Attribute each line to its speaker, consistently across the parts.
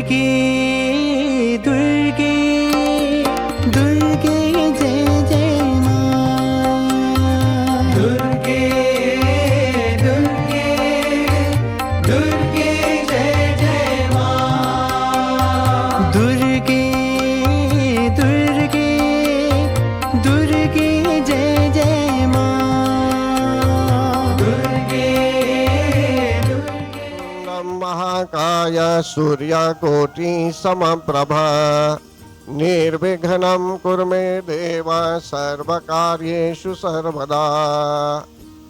Speaker 1: दुर्गे दुर्गे दुर्गे जय जय माँ। दुर्गे दुर्गे दुर्गे जय जय माँ। दुर्गे दुर्गे दुर्गे जय जय माँ। दुर्गे
Speaker 2: महाकाय सूर्यकोटि समप्रभा निर्विघ्नं कुरु मे देव सर्वकार्येषु सर्वदा।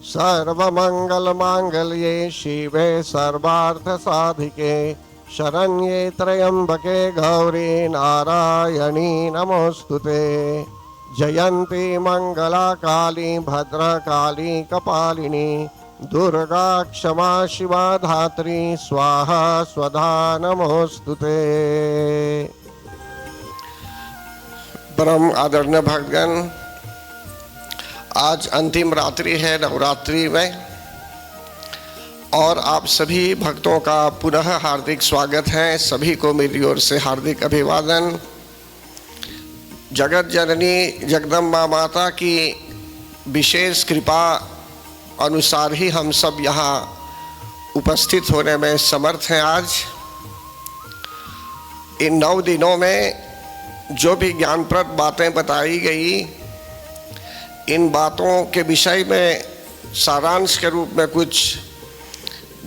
Speaker 2: सर्वमंगलमांगल्ये शिवे सर्वार्थसाधिके शरण्ये त्र्यंबके गौरी नारायणी नमोस्तुते। जयंती मंगला काली भद्रकाली कपालिनी दुर्गा क्षमा शिवा धात्री स्वाहा स्वधा नमोस्तुते। परम आदरणीय भक्तगण, आज अंतिम रात्रि है नवरात्रि में और आप सभी भक्तों का पुनः हार्दिक स्वागत है। सभी को मेरी ओर से हार्दिक अभिवादन। जगत जननी जगदम्बा माता की विशेष कृपा अनुसार ही हम सब यहाँ उपस्थित होने में समर्थ हैं। आज इन 9 दिनों में जो भी ज्ञानप्रद बातें बताई गई, इन बातों के विषय में सारांश के रूप में कुछ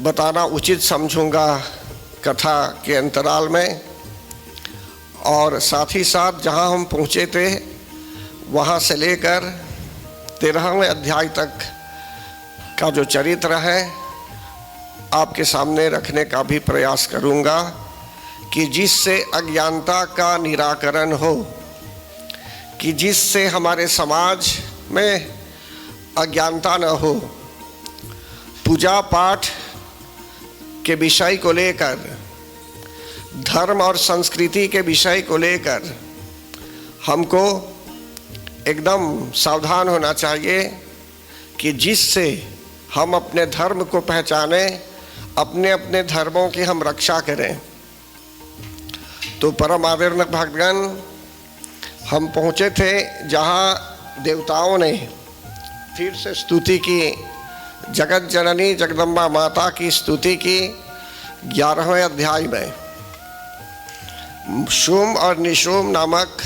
Speaker 2: बताना उचित समझूंगा कथा के अंतराल में। और साथ ही साथ जहाँ हम पहुँचे थे वहाँ से लेकर 13वें अध्याय तक का जो चरित्र है आपके सामने रखने का भी प्रयास करूंगा कि जिससे अज्ञानता का निराकरण हो, कि जिससे हमारे समाज में अज्ञानता न हो। पूजा पाठ के विषय को लेकर, धर्म और संस्कृति के विषय को लेकर हमको एकदम सावधान होना चाहिए कि जिससे हम अपने धर्म को पहचाने, अपने अपने धर्मों की हम रक्षा करें। तो परम आदरणीय भक्तगण, हम पहुँचे थे जहाँ देवताओं ने फिर से स्तुति की, जगत जननी जगदम्बा माता की स्तुति की 11वें अध्याय में। शुम्भ और निशुम्भ नामक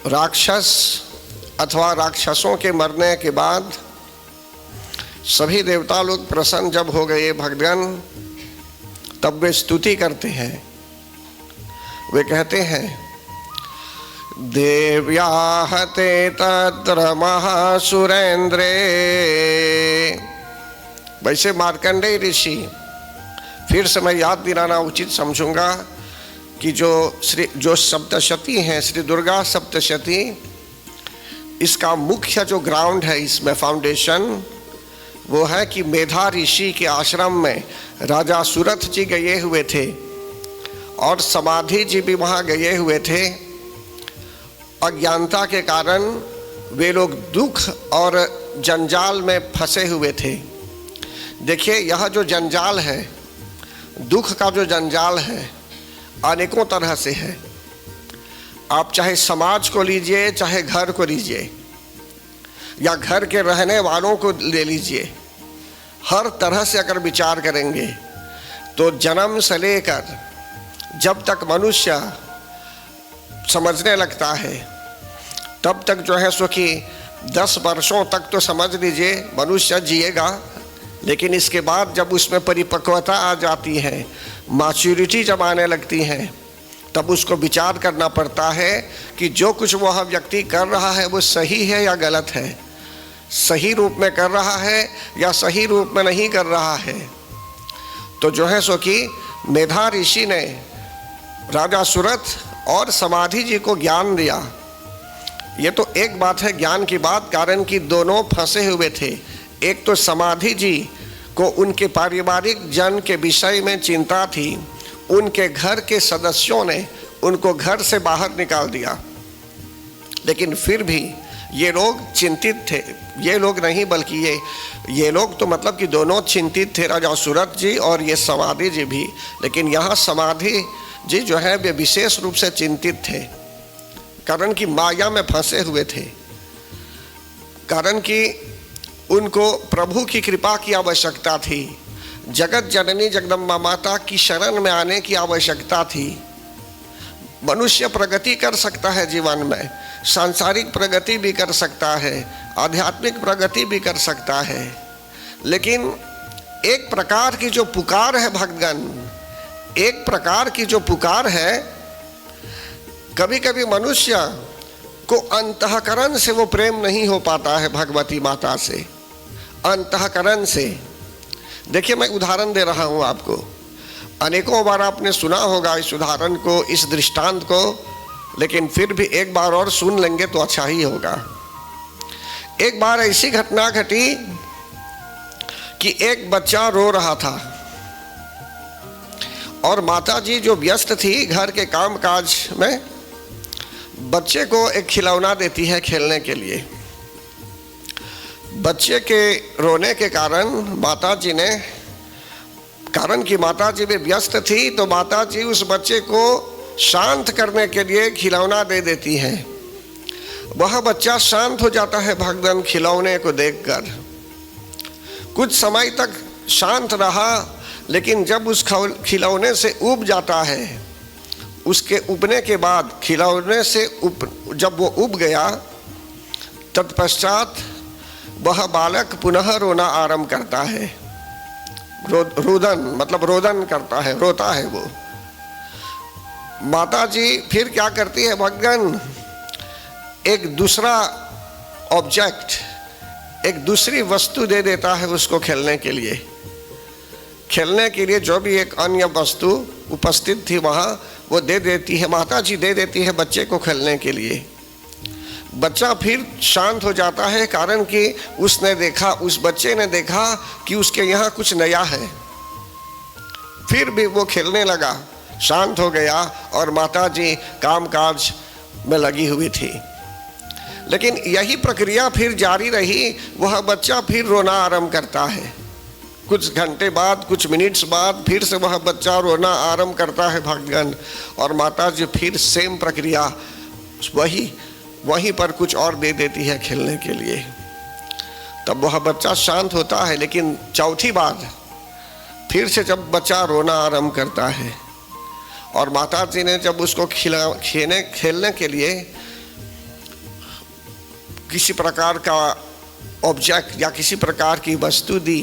Speaker 2: राक्षस अथवा राक्षसों के मरने के बाद सभी देवता लोग प्रसन्न जब हो गए भक्तगण, तब वे स्तुति करते हैं। वे कहते हैं, देव्याहते तत्र महासुरेंद्रे। वैसे मार्कंडेय ऋषि, फिर से मैं याद दिलाना उचित समझूंगा कि जो सप्तशती हैं, श्री दुर्गा सप्तशती, इसका मुख्य जो ग्राउंड है, इसमें फाउंडेशन वो है कि मेधा ऋषि के आश्रम में राजा सुरथ जी गए हुए थे और समाधि जी भी वहाँ गए हुए थे। अज्ञानता के कारण वे लोग दुख और जंजाल में फंसे हुए थे। देखिए, यह जो जंजाल है, दुख का जो जंजाल है, अनेकों तरह से है। आप चाहे समाज को लीजिए, चाहे घर को लीजिए, या घर के रहने वालों को ले लीजिए, हर तरह से अगर विचार करेंगे तो जन्म से लेकर जब तक मनुष्य समझने लगता है तब तक जो है सो कि 10 वर्षों तक तो समझ लीजिए मनुष्य जिएगा, लेकिन इसके बाद जब उसमें परिपक्वता आ जाती है, मैच्योरिटी जब आने लगती है, तब उसको विचार करना पड़ता है कि जो कुछ वह व्यक्ति कर रहा है वो सही है या गलत है, सही रूप में कर रहा है या सही रूप में नहीं कर रहा है। तो जो है सो कि मेधा ऋषि ने राजा सुरथ और समाधि जी को ज्ञान दिया। ये तो एक बात है ज्ञान की बात, कारण कि दोनों फंसे हुए थे। एक तो समाधि जी को उनके पारिवारिक जन के विषय में चिंता थी, उनके घर के सदस्यों ने उनको घर से बाहर निकाल दिया, लेकिन फिर भी ये लोग चिंतित थे। ये लोग नहीं बल्कि ये लोग तो मतलब कि दोनों चिंतित थे, राजा सूरत जी और ये समाधि जी भी। लेकिन यहाँ समाधि जी जो है वे विशेष रूप से चिंतित थे, कारण कि माया में फंसे हुए थे, कारण कि उनको प्रभु की कृपा की आवश्यकता थी, जगत जननी जगदम्बा माता की शरण में आने की आवश्यकता थी। मनुष्य प्रगति कर सकता है जीवन में, सांसारिक प्रगति भी कर सकता है, आध्यात्मिक प्रगति भी कर सकता है, लेकिन एक प्रकार की जो पुकार है भक्तगण, एक प्रकार की जो पुकार है, कभी कभी मनुष्य को अंतःकरण से वो प्रेम नहीं हो पाता है भगवती माता से, अंतःकरण से। देखिए मैं उदाहरण दे रहा हूँ आपको, अनेकों बार आपने सुना होगा इस उदाहरण को, इस दृष्टांत को, लेकिन फिर भी एक बार और सुन लेंगे तो अच्छा ही होगा। एक बार ऐसी घटना घटी कि एक बच्चा रो रहा था और माता जी जो व्यस्त थी घर के काम काज में, बच्चे को एक खिलौना देती है खेलने के लिए। बच्चे के रोने के कारण माता जी ने, कारण कि माता जी भी व्यस्त थी, तो माता जी उस बच्चे को शांत करने के लिए खिलौना दे देती है। वह बच्चा शांत हो जाता है भगवान खिलौने को देखकर। कुछ समय तक शांत रहा, लेकिन जब उस खिलौने से उब जाता है, उसके उबने के बाद खिलौने से जब वो उब गया, तत्पश्चात वह बालक पुनः रोना आरंभ करता है। रोदन मतलब रोदन करता है, रोता है वो। माता जी फिर क्या करती है भगवान, एक दूसरा ऑब्जेक्ट, एक दूसरी वस्तु दे देता है उसको खेलने के लिए। खेलने के लिए जो भी एक अन्य वस्तु उपस्थित थी वहाँ, वो दे देती है, माता जी दे देती है बच्चे को खेलने के लिए। बच्चा फिर शांत हो जाता है, कारण कि उसने देखा, उस बच्चे ने देखा कि उसके यहाँ कुछ नया है। फिर भी वो खेलने लगा, शांत हो गया और माता जी कामकाज में लगी हुई थी। लेकिन यही प्रक्रिया फिर जारी रही, वह बच्चा फिर रोना आरंभ करता है। कुछ घंटे बाद, कुछ मिनट्स बाद फिर से वह बच्चा रोना आरंभ करता है भगवान, और माता जी फिर सेम प्रक्रिया वहीं पर कुछ और दे देती है खेलने के लिए। तब वह बच्चा शांत होता है, लेकिन चौथी बार फिर से जब बच्चा रोना आरंभ करता है और माता जी ने जब उसको खेलने के लिए किसी प्रकार का ऑब्जेक्ट या किसी प्रकार की वस्तु दी,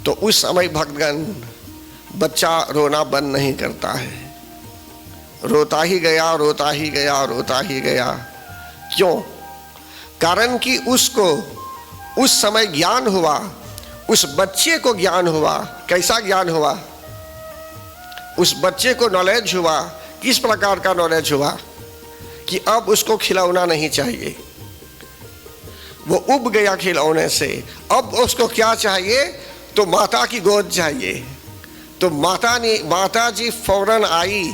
Speaker 2: तो उस समय भक्तगण बच्चा रोना बंद नहीं करता है, रोता ही गया, रोता ही गया, रोता ही गया। क्यों? कारण कि उसको उस समय ज्ञान हुआ, उस बच्चे को ज्ञान हुआ। कैसा ज्ञान हुआ? उस बच्चे को नॉलेज हुआ। किस प्रकार का नॉलेज हुआ? कि अब उसको खिलौना नहीं चाहिए, वो उब गया खिलौने से। अब उसको क्या चाहिए? तो माता की गोद चाहिए। तो माता जी फौरन आई।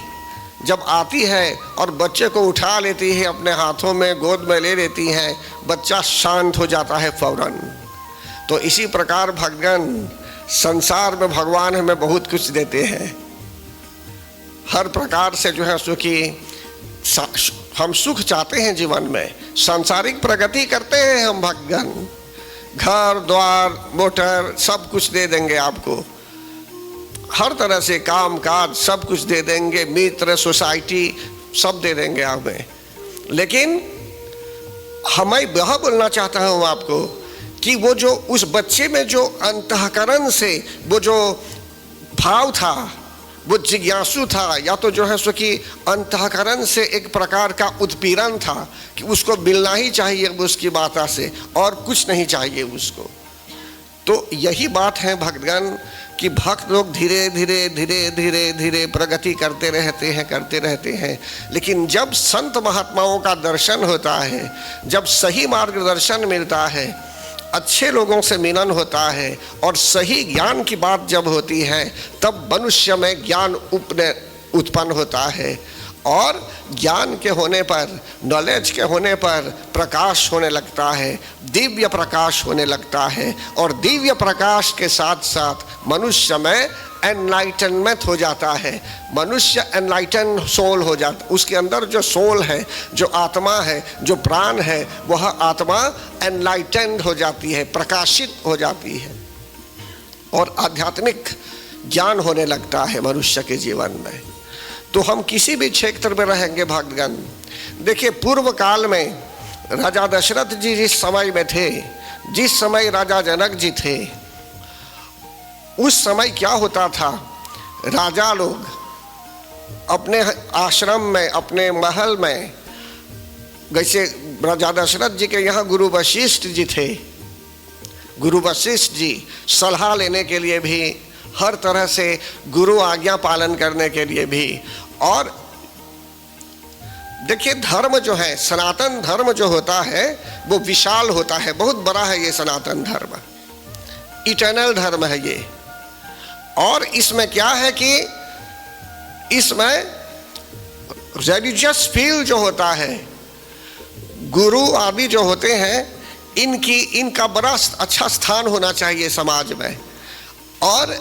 Speaker 2: जब आती है और बच्चे को उठा लेती है, अपने हाथों में गोद में ले लेती है, बच्चा शांत हो जाता है फौरन। तो इसी प्रकार भगवान, संसार में भगवान हमें बहुत कुछ देते हैं, हर प्रकार से जो है सुखी, हम सुख चाहते हैं जीवन में, सांसारिक प्रगति करते हैं हम भगवान। घर द्वार मोटर सब कुछ दे देंगे आपको, हर तरह से काम काज सब कुछ दे देंगे, मित्र सोसाइटी सब दे देंगे हमें। लेकिन हमें वह बोलना चाहता हूँ आपको कि वो जो उस बच्चे में जो अंतःकरण से वो जो भाव था, वो जिज्ञासु था, या तो जो है सो कि अंतःकरण से एक प्रकार का उत्पीड़न था कि उसको मिलना ही चाहिए उसकी माता से, और कुछ नहीं चाहिए उसको। तो यही बात है भक्तगण कि भक्त लोग धीरे धीरे धीरे धीरे धीरे प्रगति करते रहते हैं। लेकिन जब संत महात्माओं का दर्शन होता है, जब सही मार्गदर्शन मिलता है, अच्छे लोगों से मिलन होता है और सही ज्ञान की बात जब होती है, तब मनुष्य में ज्ञान उत्पन्न होता है और ज्ञान के होने पर, नॉलेज के होने पर प्रकाश होने लगता है, दिव्य प्रकाश होने लगता है। और दिव्य प्रकाश के साथ साथ मनुष्य में एनलाइटनमेंट हो जाता है, मनुष्य एनलाइटन सोल हो जाता, उसके अंदर जो सोल है, जो आत्मा है, जो प्राण है, वह आत्मा एनलाइटेंड हो जाती है, प्रकाशित हो जाती है और आध्यात्मिक ज्ञान होने लगता है मनुष्य के जीवन में। तो हम किसी भी क्षेत्र में रहेंगे भक्तगण, देखिए पूर्व काल में राजा दशरथ जी जिस समय में थे, जिस समय राजा जनक जी थे, उस समय क्या होता था, राजा लोग अपने आश्रम में, अपने महल में, जैसे राजा दशरथ जी के यहाँ गुरु वशिष्ठ जी थे, गुरु वशिष्ठ जी सलाह लेने के लिए भी, हर तरह से गुरु आज्ञा पालन करने के लिए भी। और देखिए धर्म जो है, सनातन धर्म जो होता है वो विशाल होता है, बहुत बड़ा है ये सनातन धर्म, इटर्नल धर्म है ये। और इसमें क्या है कि इसमें रिलीजियस फील्ड जो होता है, गुरु आदि जो होते हैं, इनका बड़ा अच्छा स्थान होना चाहिए समाज में। और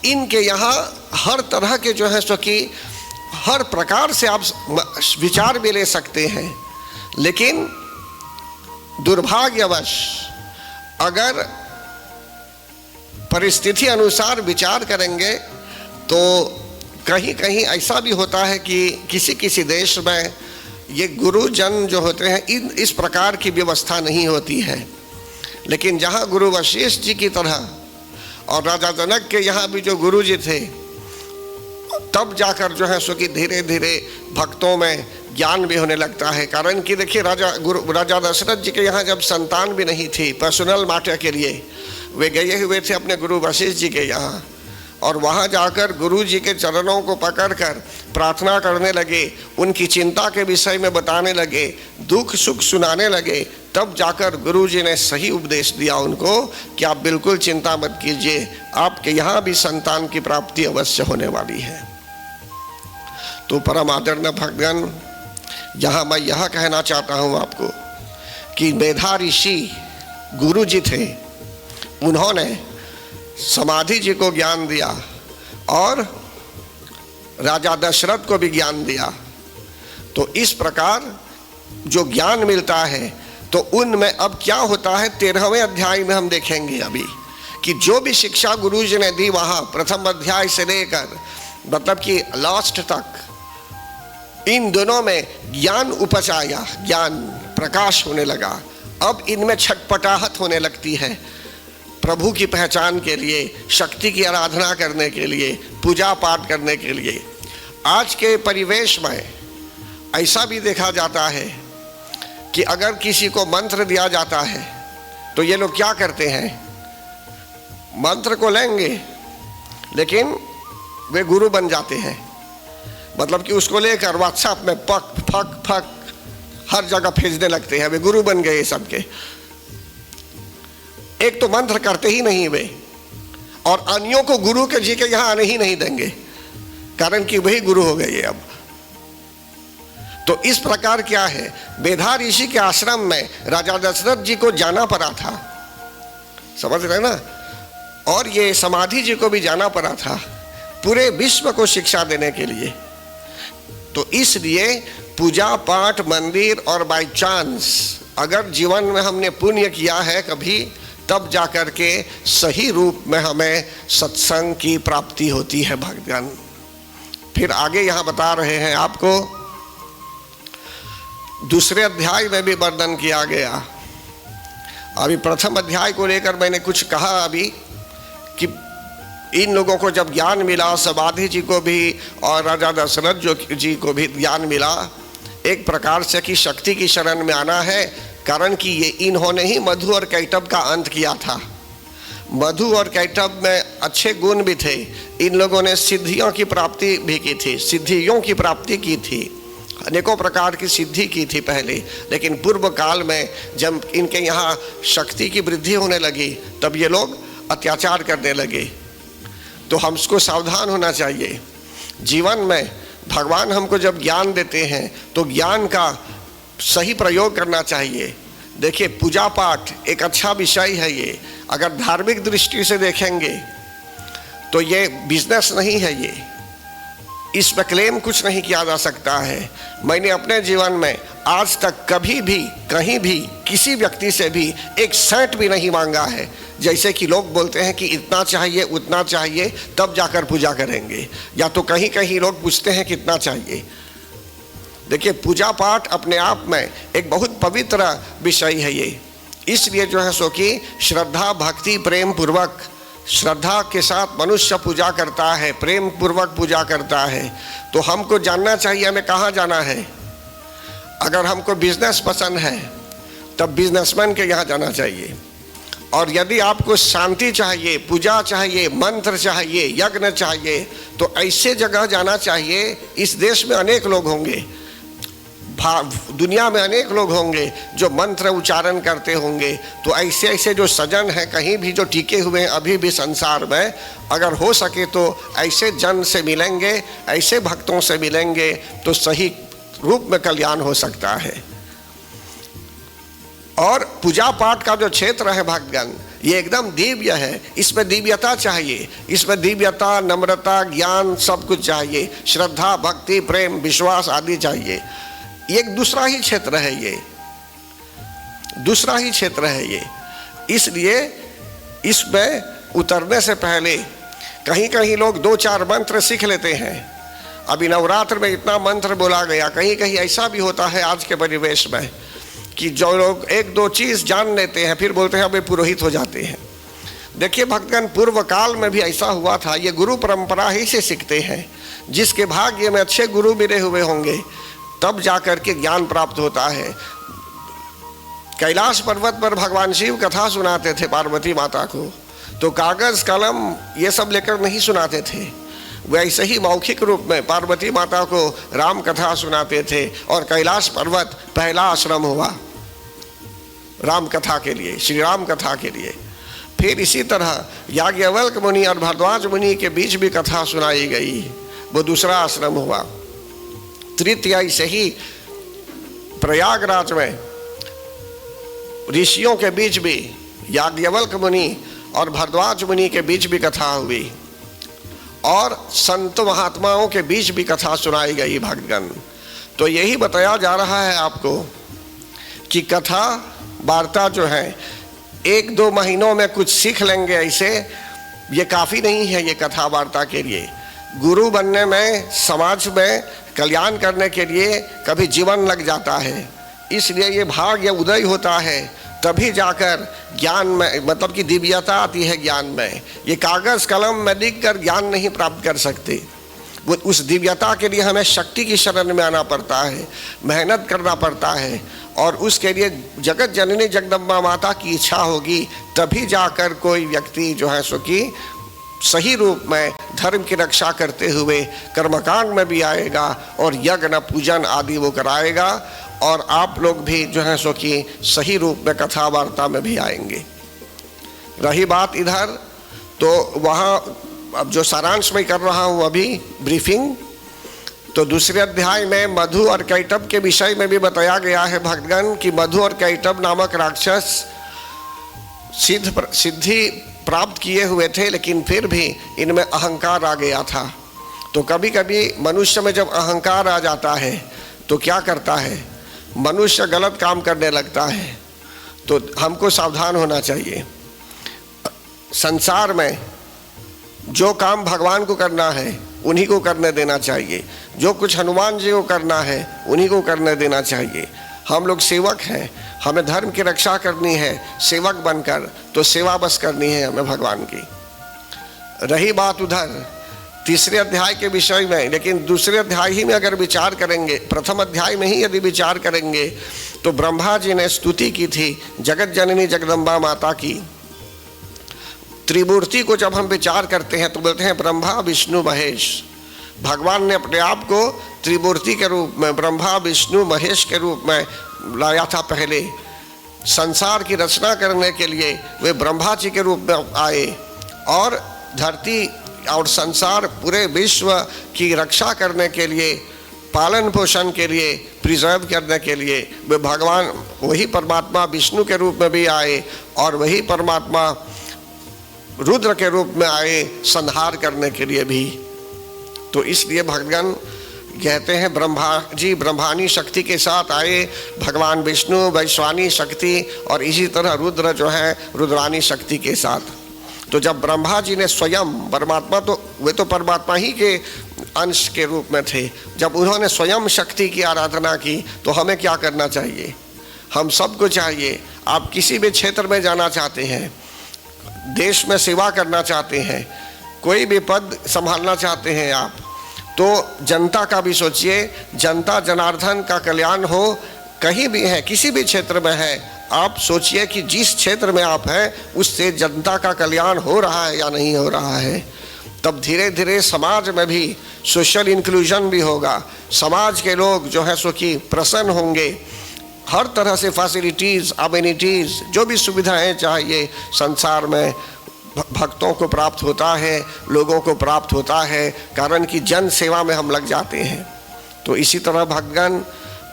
Speaker 2: इनके यहाँ हर तरह के जो है सो कि हर प्रकार से आप विचार भी ले सकते हैं। लेकिन दुर्भाग्यवश अगर परिस्थिति अनुसार विचार करेंगे तो कहीं कहीं ऐसा भी होता है कि किसी किसी देश में ये गुरुजन जो होते हैं, इस प्रकार की व्यवस्था नहीं होती है। लेकिन जहाँ गुरु वशिष्ठ जी की तरह और राजा जनक के यहाँ भी जो गुरु जी थे, तब जाकर जो है सो कि धीरे धीरे भक्तों में ज्ञान भी होने लगता है। कारण कि देखिए राजा दशरथ जी के यहाँ जब संतान भी नहीं थी, पर्सनल मैटर के लिए वे गए हुए थे अपने गुरु वशिष्ठ जी के यहाँ, और वहाँ जाकर गुरु जी के चरणों को पकड़कर प्रार्थना करने लगे, उनकी चिंता के विषय में बताने लगे, दुख सुख सुनाने लगे। तब जाकर गुरु जी ने सही उपदेश दिया उनको कि आप बिल्कुल चिंता मत कीजिए, आपके यहाँ भी संतान की प्राप्ति अवश्य होने वाली है। तो परम आदरणीय भक्तगण, यहाँ मैं यह कहना चाहता हूँ आपको कि मेधा ऋषि गुरु जी थे, उन्होंने समाधि जी को ज्ञान दिया और राजा दशरथ को भी ज्ञान दिया। तो इस प्रकार जो ज्ञान मिलता है, तो उनमें अब क्या होता है, 13वें अध्याय में हम देखेंगे अभी कि जो भी शिक्षा गुरु जी ने दी वहाँ प्रथम अध्याय से लेकर मतलब कि लास्ट तक, इन दोनों में ज्ञान उपज आया, ज्ञान प्रकाश होने लगा। अब इनमें छटपटाहट होने लगती है प्रभु की पहचान के लिए, शक्ति की आराधना करने के लिए, पूजा पाठ करने के लिए। आज के परिवेश में ऐसा भी देखा जाता है कि अगर किसी को मंत्र दिया जाता है तो ये लोग क्या करते हैं, मंत्र को लेंगे लेकिन वे गुरु बन जाते हैं। मतलब कि उसको लेकर व्हाट्सएप में पक फक फक हर जगह भेजने लगते हैं, वे गुरु बन गए सबके। एक तो मंत्र करते ही नहीं वे, और अन्यों को गुरु के जी के यहाँ आने ही नहीं देंगे, कारण कि वही गुरु हो गए अब। तो इस प्रकार क्या है, मेधा ऋषि के आश्रम में राजा दशरथ जी को जाना पड़ा था, समझ रहे ना, और ये समाधि जी को भी जाना पड़ा था पूरे विश्व को शिक्षा देने के लिए। तो इसलिए पूजा पाठ मंदिर और बाय चांस अगर जीवन में हमने पुण्य किया है कभी, तब जाकर के सही रूप में हमें सत्संग की प्राप्ति होती है भक्तगण। फिर आगे यहाँ बता रहे हैं आपको, दूसरे अध्याय में भी वर्णन किया गया। अभी प्रथम अध्याय को लेकर मैंने कुछ कहा अभी कि इन लोगों को जब ज्ञान मिला, समाधि जी को भी और राजा दशरथ जी को भी ज्ञान मिला एक प्रकार से कि शक्ति की शरण में आना है। कारण कि ये इन्होंने ही मधु और कैटभ का अंत किया था। मधु और कैटभ में अच्छे गुण भी थे, इन लोगों ने सिद्धियों की प्राप्ति भी की थी, सिद्धियों की प्राप्ति की थी, अनेकों प्रकार की सिद्धि की थी पहले। लेकिन पूर्व काल में जब इनके यहाँ शक्ति की वृद्धि होने लगी तब ये लोग अत्याचार करने लगे। तो हमको सावधान होना चाहिए। जीवन में भगवान हमको जब ज्ञान देते हैं तो ज्ञान का सही प्रयोग करना चाहिए। देखिए, पूजा पाठ एक अच्छा विषय है। ये अगर धार्मिक दृष्टि से देखेंगे तो ये बिजनेस नहीं है। ये इसमें क्लेम कुछ नहीं किया जा सकता है। मैंने अपने जीवन में आज तक कभी भी कहीं भी किसी व्यक्ति से भी एक सेंट भी नहीं मांगा है। जैसे कि लोग बोलते हैं कि इतना चाहिए उतना चाहिए तब जाकर पूजा करेंगे, या तो कहीं कहीं लोग पूछते हैं कितना चाहिए। देखिए, पूजा पाठ अपने आप में एक बहुत पवित्र विषय है। ये इसलिए जो है सो कि श्रद्धा भक्ति प्रेम पूर्वक, श्रद्धा के साथ मनुष्य पूजा करता है, प्रेम पूर्वक पूजा करता है। तो हमको जानना चाहिए हमें कहाँ जाना है। अगर हमको बिजनेस पसंद है तब बिजनेसमैन के यहाँ जाना चाहिए, और यदि आपको शांति चाहिए, पूजा चाहिए, मंत्र चाहिए, यज्ञ चाहिए, तो ऐसे जगह जाना चाहिए। इस देश में अनेक लोग होंगे, दुनिया में अनेक लोग होंगे जो मंत्र उच्चारण करते होंगे। तो ऐसे ऐसे जो सज्जन हैं कहीं भी जो टिके हुए हैं अभी भी संसार में, अगर हो सके तो ऐसे जन से मिलेंगे, ऐसे भक्तों से मिलेंगे तो सही रूप में कल्याण हो सकता है। और पूजा पाठ का जो क्षेत्र है भक्तगण, ये एकदम दिव्य है। इसमें दिव्यता चाहिए, इसमें दिव्यता, नम्रता, ज्ञान सब कुछ चाहिए। श्रद्धा भक्ति प्रेम विश्वास आदि चाहिए। एक दूसरा ही क्षेत्र है ये, दूसरा ही क्षेत्र है ये। इसलिए इसमें उतरने से पहले कहीं कहीं लोग 2-4 मंत्र सीख लेते हैं। अभी नवरात्र में इतना मंत्र बोला गया, कहीं कहीं ऐसा भी होता है आज के परिवेश में कि जो लोग 1-2 चीज़ जान लेते हैं फिर बोलते हैं वे पुरोहित हो जाते हैं। देखिए भक्तगण, पूर्व काल में भी ऐसा हुआ था। ये गुरु परंपरा ही से सीखते हैं। जिसके भाग्य में अच्छे गुरु मिले हुए होंगे तब जाकर के ज्ञान प्राप्त होता है। कैलाश पर्वत पर भगवान शिव कथा सुनाते थे पार्वती माता को, तो कागज कलम ये सब लेकर नहीं सुनाते थे। वैसे ही मौखिक रूप में पार्वती माता को राम कथा सुनाते थे, और कैलाश पर्वत पहला आश्रम हुआ राम कथा के लिए, श्री राम कथा के लिए। फिर इसी तरह याज्ञवल्क मुनि और भरद्वाज मुनि के बीच भी कथा सुनाई गई, वो दूसरा आश्रम हुआ। तृतीय से ही प्रयागराज में ऋषियों के बीच भी, याज्ञवल्क मुनि और भरद्वाज मुनि के बीच भी कथा हुई, और संत महात्माओं के बीच भी कथा सुनाई गई भक्तगण। तो यही बताया जा रहा है आपको कि कथा वार्ता जो है 1-2 महीनों में कुछ सीख लेंगे ऐसे, ये काफ़ी नहीं है ये कथा वार्ता के लिए। गुरु बनने में, समाज में कल्याण करने के लिए कभी जीवन लग जाता है। इसलिए ये भाग्य उदय होता है तभी जाकर ज्ञान में, मतलब कि दिव्यता आती है ज्ञान में। ये कागज़ कलम में लिख कर ज्ञान नहीं प्राप्त कर सकते। वो उस दिव्यता के लिए हमें शक्ति की शरण में आना पड़ता है, मेहनत करना पड़ता है, और उसके लिए जगत जननी जगदम्बा माता की इच्छा होगी तभी जाकर कोई व्यक्ति जो है सो कि सही रूप में धर्म की रक्षा करते हुए कर्मकांड में भी आएगा और यज्ञ पूजन आदि वो कराएगा, और आप लोग भी जो है सो कि सही रूप में कथा वार्ता में भी आएंगे। रही बात इधर, तो वहाँ अब जो सारांश में कर रहा हूँ अभी ब्रीफिंग, तो दूसरे अध्याय में मधु और कैटभ के विषय में भी बताया गया है भक्तगण कि मधु और कैटभ नामक राक्षस सिद्धि प्राप्त किए हुए थे, लेकिन फिर भी इनमें अहंकार आ गया था। तो कभी कभी मनुष्य में जब अहंकार आ जाता है तो क्या करता है, मनुष्य गलत काम करने लगता है। तो हमको सावधान होना चाहिए। संसार में जो काम भगवान को करना है उन्हीं को करने देना चाहिए, जो कुछ हनुमान जी को करना है उन्हीं को करने देना चाहिए। हम लोग सेवक हैं, हमें धर्म की रक्षा करनी है सेवक बनकर, तो सेवा बस करनी है हमें भगवान की। रही बात उधर तीसरे अध्याय के विषय में, लेकिन दूसरे अध्याय ही में अगर विचार करेंगे, प्रथम अध्याय में ही यदि विचार करेंगे तो ब्रह्मा जी ने स्तुति की थी जगत जननी जगदम्बा माता की। त्रिमूर्ति को जब हम विचार करते हैं तो बोलते हैं ब्रह्मा विष्णु महेश। भगवान ने अपने आप को त्रिमूर्ति के रूप में, ब्रह्मा विष्णु महेश के रूप में लाया था। पहले संसार की रचना करने के लिए वे ब्रह्मा जी के रूप में आए, और धरती और संसार पूरे विश्व की रक्षा करने के लिए, पालन पोषण के लिए, प्रिजर्व करने के लिए वे भगवान वही परमात्मा विष्णु के रूप में भी आए और वही परमात्मा रुद्र के रूप में आए संहार करने के लिए भी। तो इसलिए भगवान कहते हैं ब्रह्मा जी ब्रह्मानी शक्ति के साथ आए, भगवान विष्णु वैश्वानी शक्ति और इसी तरह रुद्र जो है रुद्रानी शक्ति के साथ। तो जब ब्रह्मा जी ने स्वयं परमात्मा, तो वे तो परमात्मा ही के अंश के रूप में थे, जब उन्होंने स्वयं शक्ति की आराधना की तो हमें क्या करना चाहिए? हम सबको चाहिए, आप किसी भी क्षेत्र में जाना चाहते हैं, देश में सेवा करना चाहते हैं, कोई भी पद संभालना चाहते हैं आप, तो जनता का भी सोचिए, जनता जनार्दन का कल्याण हो, कहीं भी है, किसी भी क्षेत्र में है, आप सोचिए कि जिस क्षेत्र में आप हैं उससे जनता का कल्याण हो रहा है या नहीं हो रहा है। तब धीरे धीरे समाज में भी सोशल इंक्लूजन भी होगा, समाज के लोग जो है सो कि प्रसन्न होंगे, हर तरह से फैसिलिटीज़, अम्यूनिटीज़, जो भी सुविधाएं चाहिए संसार में भक्तों को प्राप्त होता है, लोगों को प्राप्त होता है, कारण कि जन सेवा में हम लग जाते हैं। तो इसी तरह भगवान,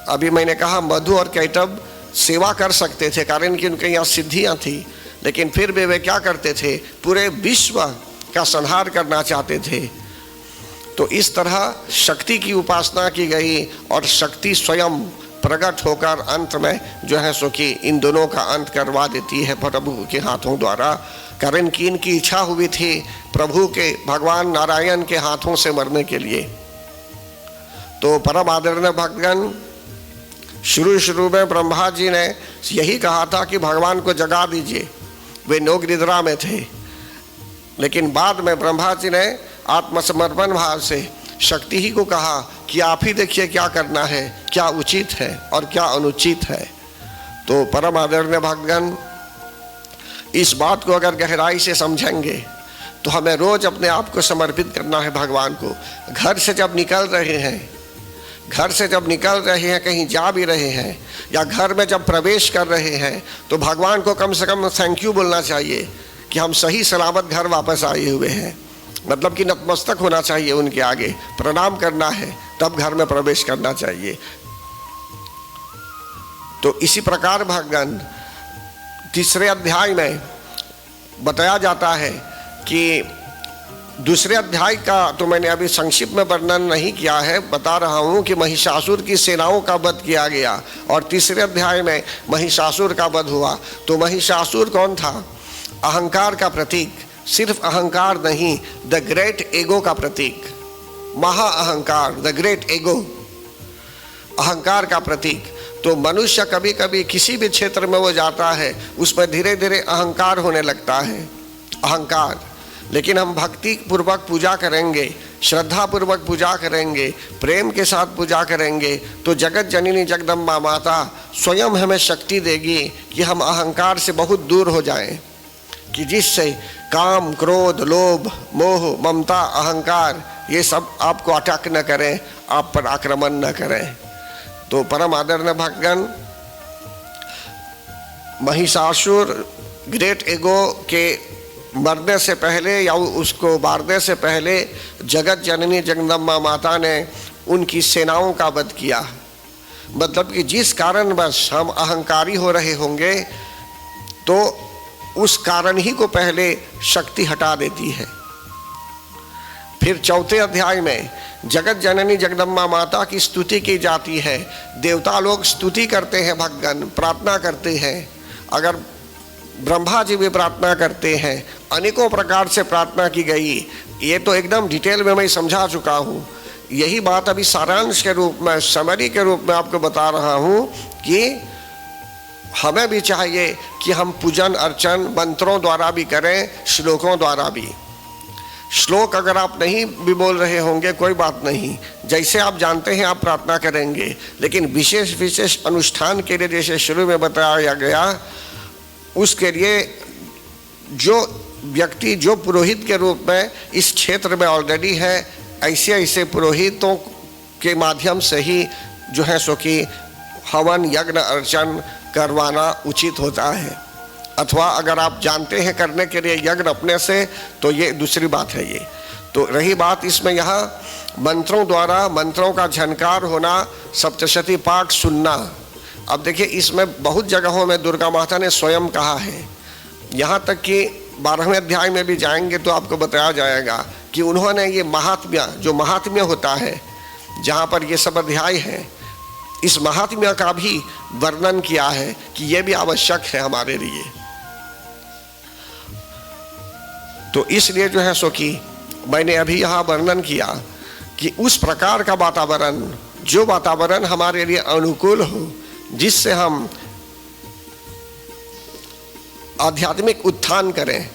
Speaker 2: अभी मैंने कहा मधु और कैटभ सेवा कर सकते थे कारण कि उनके यहाँ सिद्धियाँ थी, लेकिन फिर भी वे क्या करते थे? पूरे विश्व का संहार करना चाहते थे। तो इस तरह शक्ति की उपासना की गई और शक्ति स्वयं प्रकट होकर अंत में जो है सो कि इन दोनों का अंत करवा देती है प्रभु के हाथों द्वारा, कारण कि इनकी इच्छा हुई थी प्रभु के, भगवान नारायण के हाथों से मरने के लिए। तो परम आदरणीय भक्तगण, शुरू में ब्रह्मा जी ने यही कहा था कि भगवान को जगा दीजिए, वे नोग निद्रा में थे, लेकिन बाद में ब्रह्मा जी ने आत्मसमर्पण भाव से शक्ति ही को कहा कि आप ही देखिए क्या करना है, क्या उचित है और क्या अनुचित है। तो परम आदरणीय भक्तगण, इस बात को अगर गहराई से समझेंगे तो हमें रोज अपने आप को समर्पित करना है भगवान को। घर से जब निकल रहे हैं, कहीं जा भी रहे हैं या घर में जब प्रवेश कर रहे हैं, तो भगवान को कम से कम थैंक यू बोलना चाहिए कि हम सही सलामत घर वापस आए हुए हैं। मतलब कि नतमस्तक होना चाहिए उनके आगे, प्रणाम करना है, तब घर में प्रवेश करना चाहिए। तो इसी प्रकार भगवान तीसरे अध्याय में बताया जाता है कि दूसरे अध्याय का तो मैंने अभी संक्षिप्त में वर्णन नहीं किया है, बता रहा हूँ कि महिषासुर की सेनाओं का वध किया गया और तीसरे अध्याय में महिषासुर का वध हुआ। तो महिषासुर कौन था? अहंकार का प्रतीक, सिर्फ अहंकार नहीं, द ग्रेट एगो का प्रतीक, महा अहंकार, द ग्रेट एगो, अहंकार का प्रतीक। तो मनुष्य कभी कभी किसी भी क्षेत्र में वो जाता है, उसमें धीरे धीरे अहंकार होने लगता है, अहंकार। लेकिन हम भक्ति पूर्वक पूजा करेंगे, श्रद्धा पूर्वक पूजा करेंगे, प्रेम के साथ पूजा करेंगे, तो जगत जननी जगदम्बा माता स्वयं हमें शक्ति देगी कि हम अहंकार से बहुत दूर हो जाएं, कि जिससे काम, क्रोध, लोभ, मोह, ममता, अहंकार ये सब आपको अटैक न करें, आप पर आक्रमण न करें। तो परम आदरणीय भक्तगण, महिषासुर ग्रेट एगो के मरने से पहले या उसको मारने से पहले जगत जननी जगदम्बा माता ने उनकी सेनाओं का वध किया। मतलब कि जिस कारणवश हम अहंकारी हो रहे होंगे, तो उस कारण ही को पहले शक्ति हटा देती है। फिर चौथे अध्याय में जगत जननी जगदम्बा माता की स्तुति की जाती है। देवता लोग स्तुति करते हैं, भगवान प्रार्थना करते हैं, अगर ब्रह्मा जी भी प्रार्थना करते हैं, अनेकों प्रकार से प्रार्थना की गई। ये तो एकदम डिटेल में मैं समझा चुका हूँ, यही बात अभी सारांश के रूप में, समरी के रूप में आपको बता रहा हूँ कि हमें भी चाहिए कि हम पूजन अर्चन मंत्रों द्वारा भी करें, श्लोकों द्वारा भी। श्लोक अगर आप नहीं भी बोल रहे होंगे कोई बात नहीं, जैसे आप जानते हैं आप प्रार्थना करेंगे, लेकिन विशेष विशेष अनुष्ठान के लिए जैसे शुरू में बताया गया, उसके लिए जो व्यक्ति, जो पुरोहित के रूप में इस क्षेत्र में ऑलरेडी है, ऐसे ऐसे पुरोहितों के माध्यम से ही जो है सो कि हवन यज्ञ अर्चन करवाना उचित होता है। अथवा अगर आप जानते हैं करने के लिए यज्ञ अपने से, तो ये दूसरी बात है ये। तो रही बात इसमें यहाँ मंत्रों द्वारा, मंत्रों का झनकार होना, सप्तशती पाठ सुनना। अब देखिए इसमें बहुत जगहों में दुर्गा माता ने स्वयं कहा है, यहाँ तक कि 12वें अध्याय में भी जाएंगे तो आपको बताया जाएगा कि उन्होंने ये महात्म्य, जो महात्म्य होता है जहाँ पर ये सब अध्याय हैं, इस महात्म्य का भी वर्णन किया है कि ये भी आवश्यक है हमारे लिए। तो इसलिए जो है सो कि मैंने अभी यहाँ वर्णन किया कि उस प्रकार का वातावरण, जो वातावरण हमारे लिए अनुकूल हो, जिससे हम आध्यात्मिक उत्थान करें,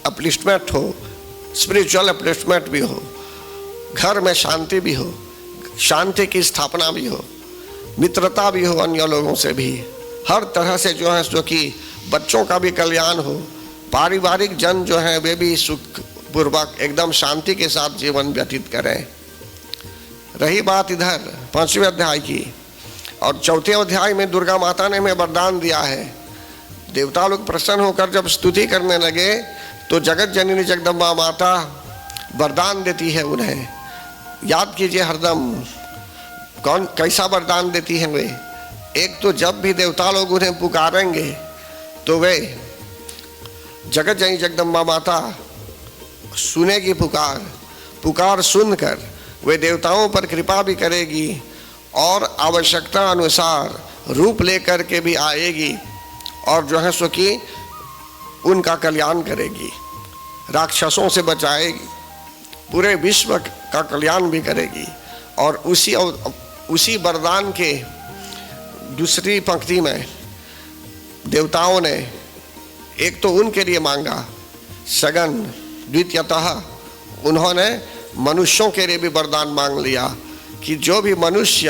Speaker 2: अपलिफ्टमेंट हो, स्पिरिचुअल अपलिफ्टमेंट भी हो, घर में शांति भी हो, शांति की स्थापना भी हो, मित्रता भी हो अन्य लोगों से भी, हर तरह से जो है सो कि बच्चों का भी कल्याण हो, पारिवारिक जन जो है वे भी सुखपूर्वक एकदम शांति के साथ जीवन व्यतीत करें। रही बात इधर 5वें अध्याय की, और 4वें अध्याय में दुर्गा माता ने हमें वरदान दिया है। देवता लोग प्रसन्न होकर जब स्तुति करने लगे तो जगत जननी जगदम्बा माता वरदान देती है उन्हें। याद कीजिए हरदम कौन कैसा वरदान देती है वे। एक तो जब भी देवता लोग उन्हें पुकारेंगे तो वे जगत जननी जगदम्बा माता सुनेगी पुकार सुनकर वे देवताओं पर कृपा भी करेगी और आवश्यकता अनुसार रूप लेकर के भी आएगी और जो है सो कि उनका कल्याण करेगी, राक्षसों से बचाएगी, पूरे विश्व का कल्याण भी करेगी। और उसी वरदान के दूसरी पंक्ति में देवताओं ने एक तो उनके लिए मांगा, सगन द्वितीयतः उन्होंने मनुष्यों के लिए भी वरदान मांग लिया कि जो भी मनुष्य,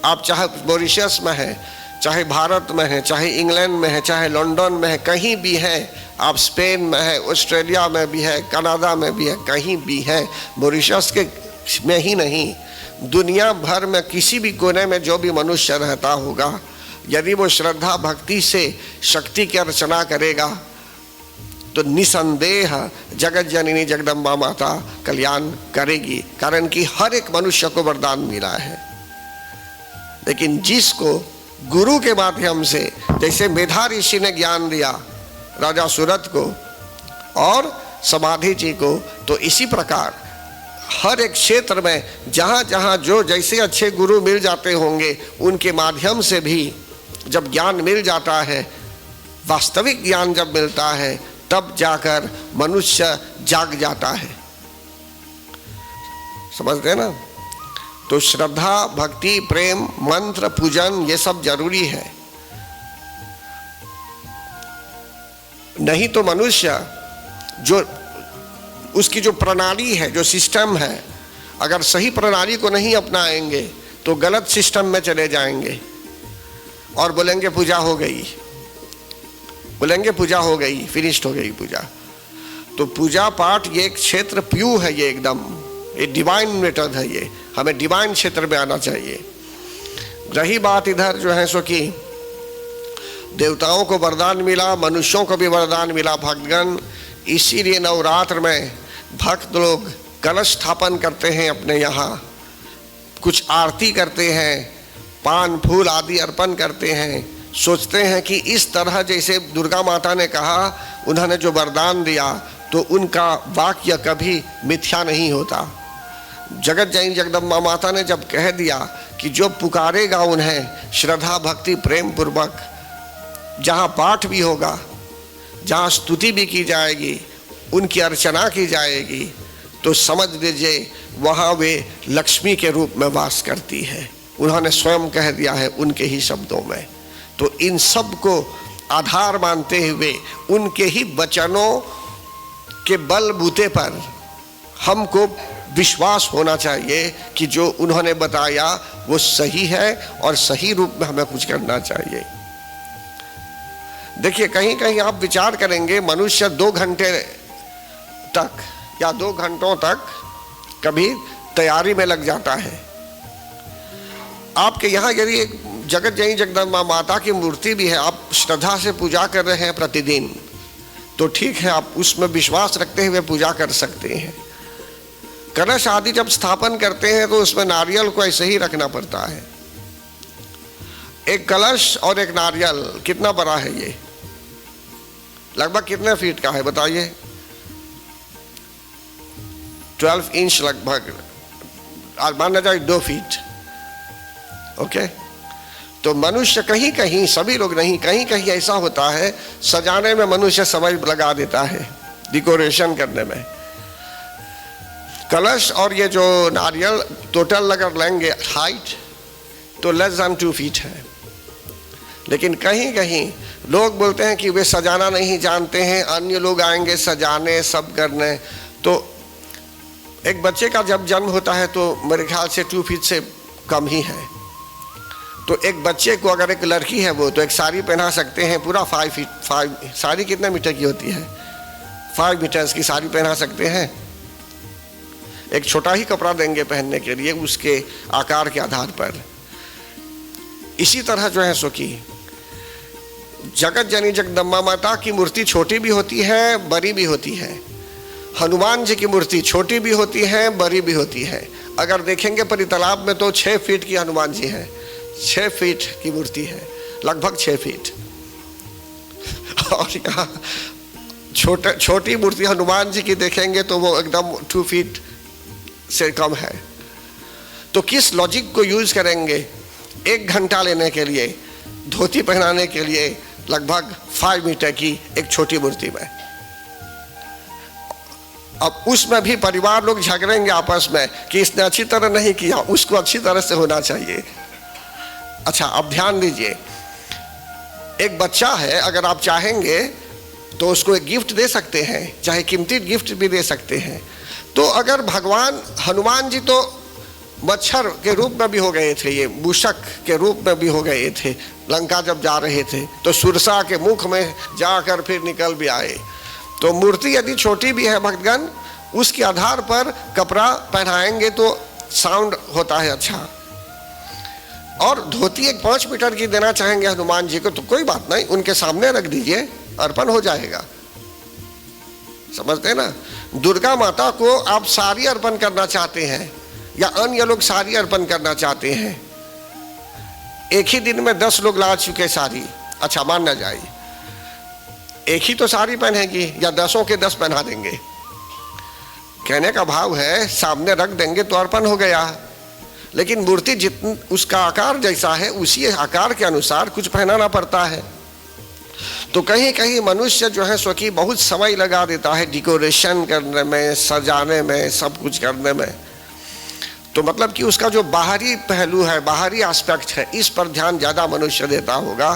Speaker 2: आप चाहे मॉरिशस में है, चाहे भारत में है, चाहे इंग्लैंड में है, चाहे लंदन में है, कहीं भी है, आप स्पेन में है, ऑस्ट्रेलिया में भी है, कनाडा में भी है, कहीं भी है, मॉरिशस के में ही नहीं, दुनिया भर में किसी भी कोने में जो भी मनुष्य रहता होगा, यदि वो श्रद्धा भक्ति से शक्ति की अर्चना करेगा तो निसंदेह जगत जननी जगदम्बा माता कल्याण करेगी, कारण कि हर एक मनुष्य को वरदान मिला है। लेकिन जिसको गुरु के माध्यम से, जैसे मेधा ऋषि ने ज्ञान दिया राजा सूरत को और समाधि जी को, तो इसी प्रकार हर एक क्षेत्र में जहाँ जहाँ जो जैसे अच्छे गुरु मिल जाते होंगे, उनके माध्यम से भी जब ज्ञान मिल जाता है, वास्तविक ज्ञान जब मिलता है, तब जाकर मनुष्य जाग जाता है। समझते हैं ना? तो श्रद्धा भक्ति प्रेम मंत्र पूजन ये सब जरूरी है, नहीं तो मनुष्य जो उसकी जो प्रणाली है, जो सिस्टम है, अगर सही प्रणाली को नहीं अपनाएंगे तो गलत सिस्टम में चले जाएंगे और बोलेंगे पूजा हो गई, बोलेंगे पूजा हो गई, फिनिश्ड हो गई पूजा। तो पूजा पाठ ये एक क्षेत्र प्यू है, ये एकदम ये डिवाइन मेथड है, ये हमें डिवाइन क्षेत्र में आना चाहिए। रही बात इधर जो है सो कि देवताओं को वरदान मिला, मनुष्यों को भी वरदान मिला भक्तगण, इसीलिए नवरात्र में भक्त लोग कलश स्थापन करते हैं अपने यहाँ, कुछ आरती करते हैं, पान फूल आदि अर्पण करते हैं, सोचते हैं कि इस तरह जैसे दुर्गा माता ने कहा, उन्होंने जो वरदान दिया तो उनका वाक्य कभी मिथ्या नहीं होता। जगत जननी जगदम्बा माता ने जब कह दिया कि जो पुकारेगा उन्हें श्रद्धा भक्ति प्रेम पूर्वक, जहाँ पाठ भी होगा, जहाँ स्तुति भी की जाएगी, उनकी अर्चना की जाएगी, तो समझ लीजिए वहाँ वे लक्ष्मी के रूप में वास करती है। उन्होंने स्वयं कह दिया है उनके ही शब्दों में। तो इन सब को आधार मानते हुए उनके ही वचनों के बलबूते पर हमको विश्वास होना चाहिए कि जो उन्होंने बताया वो सही है और सही रूप में हमें कुछ करना चाहिए। देखिए कहीं कहीं आप विचार करेंगे, मनुष्य 2 घंटे तक या 2 घंटों तक कभी तैयारी में लग जाता है। आपके यहाँ यदि एक जगत जननी जगदम्बा माता की मूर्ति भी है, आप श्रद्धा से पूजा कर रहे हैं प्रतिदिन, तो ठीक है, आप उसमें विश्वास रखते हुए पूजा कर सकते हैं। कलश आदि जब स्थापन करते हैं तो उसमें नारियल को ऐसे ही रखना पड़ता है। एक कलश और एक नारियल कितना बड़ा है ये? लगभग कितने फीट का है बताइए? 12 इंच लगभग, माना जाए 2 फीट। ओके, तो मनुष्य कहीं कहीं, सभी लोग नहीं, कहीं कहीं ऐसा होता है सजाने में मनुष्य समय लगा देता है, डेकोरेशन करने में। कलश और ये जो नारियल टोटल अगर लेंगे हाइट तो लेस देन 2 फीट है, लेकिन कहीं कहीं लोग बोलते हैं कि वे सजाना नहीं जानते हैं, अन्य लोग आएंगे सजाने सब करने। तो एक बच्चे का जब जन्म होता है तो मेरे ख्याल से 2 फीट से कम ही है। तो एक बच्चे को अगर एक लड़की है वो तो एक साड़ी पहना सकते हैं पूरा 5 फीट, 5 साड़ी कितने मीटर की होती है? 5 मीटर्स की साड़ी पहना सकते हैं। एक छोटा ही कपड़ा देंगे पहनने के लिए उसके आकार के आधार पर। इसी तरह जो है सो कि जगत जननी जगदम्बा माता की मूर्ति छोटी भी होती है, बड़ी भी होती है। हनुमान जी की मूर्ति छोटी भी होती है, बड़ी भी होती है। अगर देखेंगे परी तालाब में तो 6 फीट की हनुमान जी है, 6 फीट की मूर्ति है, लगभग 6 फीट। और यहाँ छोटी मूर्ति हनुमान जी की देखेंगे तो वो एकदम 2 फीट से कम है। तो किस लॉजिक को यूज करेंगे? 1 घंटा लेने के लिए, धोती पहनाने के लिए लगभग 5 मीटर की एक छोटी मूर्ति में। अब उसमें भी परिवार लोग झगड़ेंगे आपस में कि इसने अच्छी तरह नहीं किया, उसको अच्छी तरह से होना चाहिए। अच्छा, अब ध्यान दीजिए, एक बच्चा है, अगर आप चाहेंगे तो उसको एक गिफ्ट दे सकते हैं, चाहे कीमती गिफ्ट भी दे सकते हैं। तो अगर भगवान हनुमान जी तो मच्छर के रूप में भी हो गए थे, ये मूषक के रूप में भी हो गए थे, लंका जब जा रहे थे तो सुरसा के मुख में जाकर फिर निकल भी आए। तो मूर्ति यदि छोटी भी है भक्तगण, उसके आधार पर कपड़ा पहनाएंगे तो साउंड होता है अच्छा। और धोती एक 5 मीटर की देना चाहेंगे हनुमान जी को तो कोई बात नहीं, उनके सामने रख दीजिए, अर्पण हो जाएगा। समझते हैं ना? दुर्गा माता को आप साड़ी अर्पण करना चाहते हैं या अन्य लोग साड़ी अर्पण करना चाहते हैं, एक ही दिन में 10 लोग ला चुके साड़ी, अच्छा मानना जाए, एक ही तो साड़ी पहनेगी या 10 के 10 पहना देंगे? कहने का भाव है सामने रख देंगे तो अर्पण हो गया, लेकिन मूर्ति जितना उसका आकार जैसा है उसी आकार के अनुसार कुछ पहनाना पड़ता है। तो कहीं कहीं मनुष्य जो है सो कि बहुत समय लगा देता है डेकोरेशन करने में, सजाने में, सब कुछ करने में। तो मतलब कि उसका जो बाहरी पहलू है, बाहरी एस्पेक्ट है, इस पर ध्यान ज़्यादा मनुष्य देता होगा।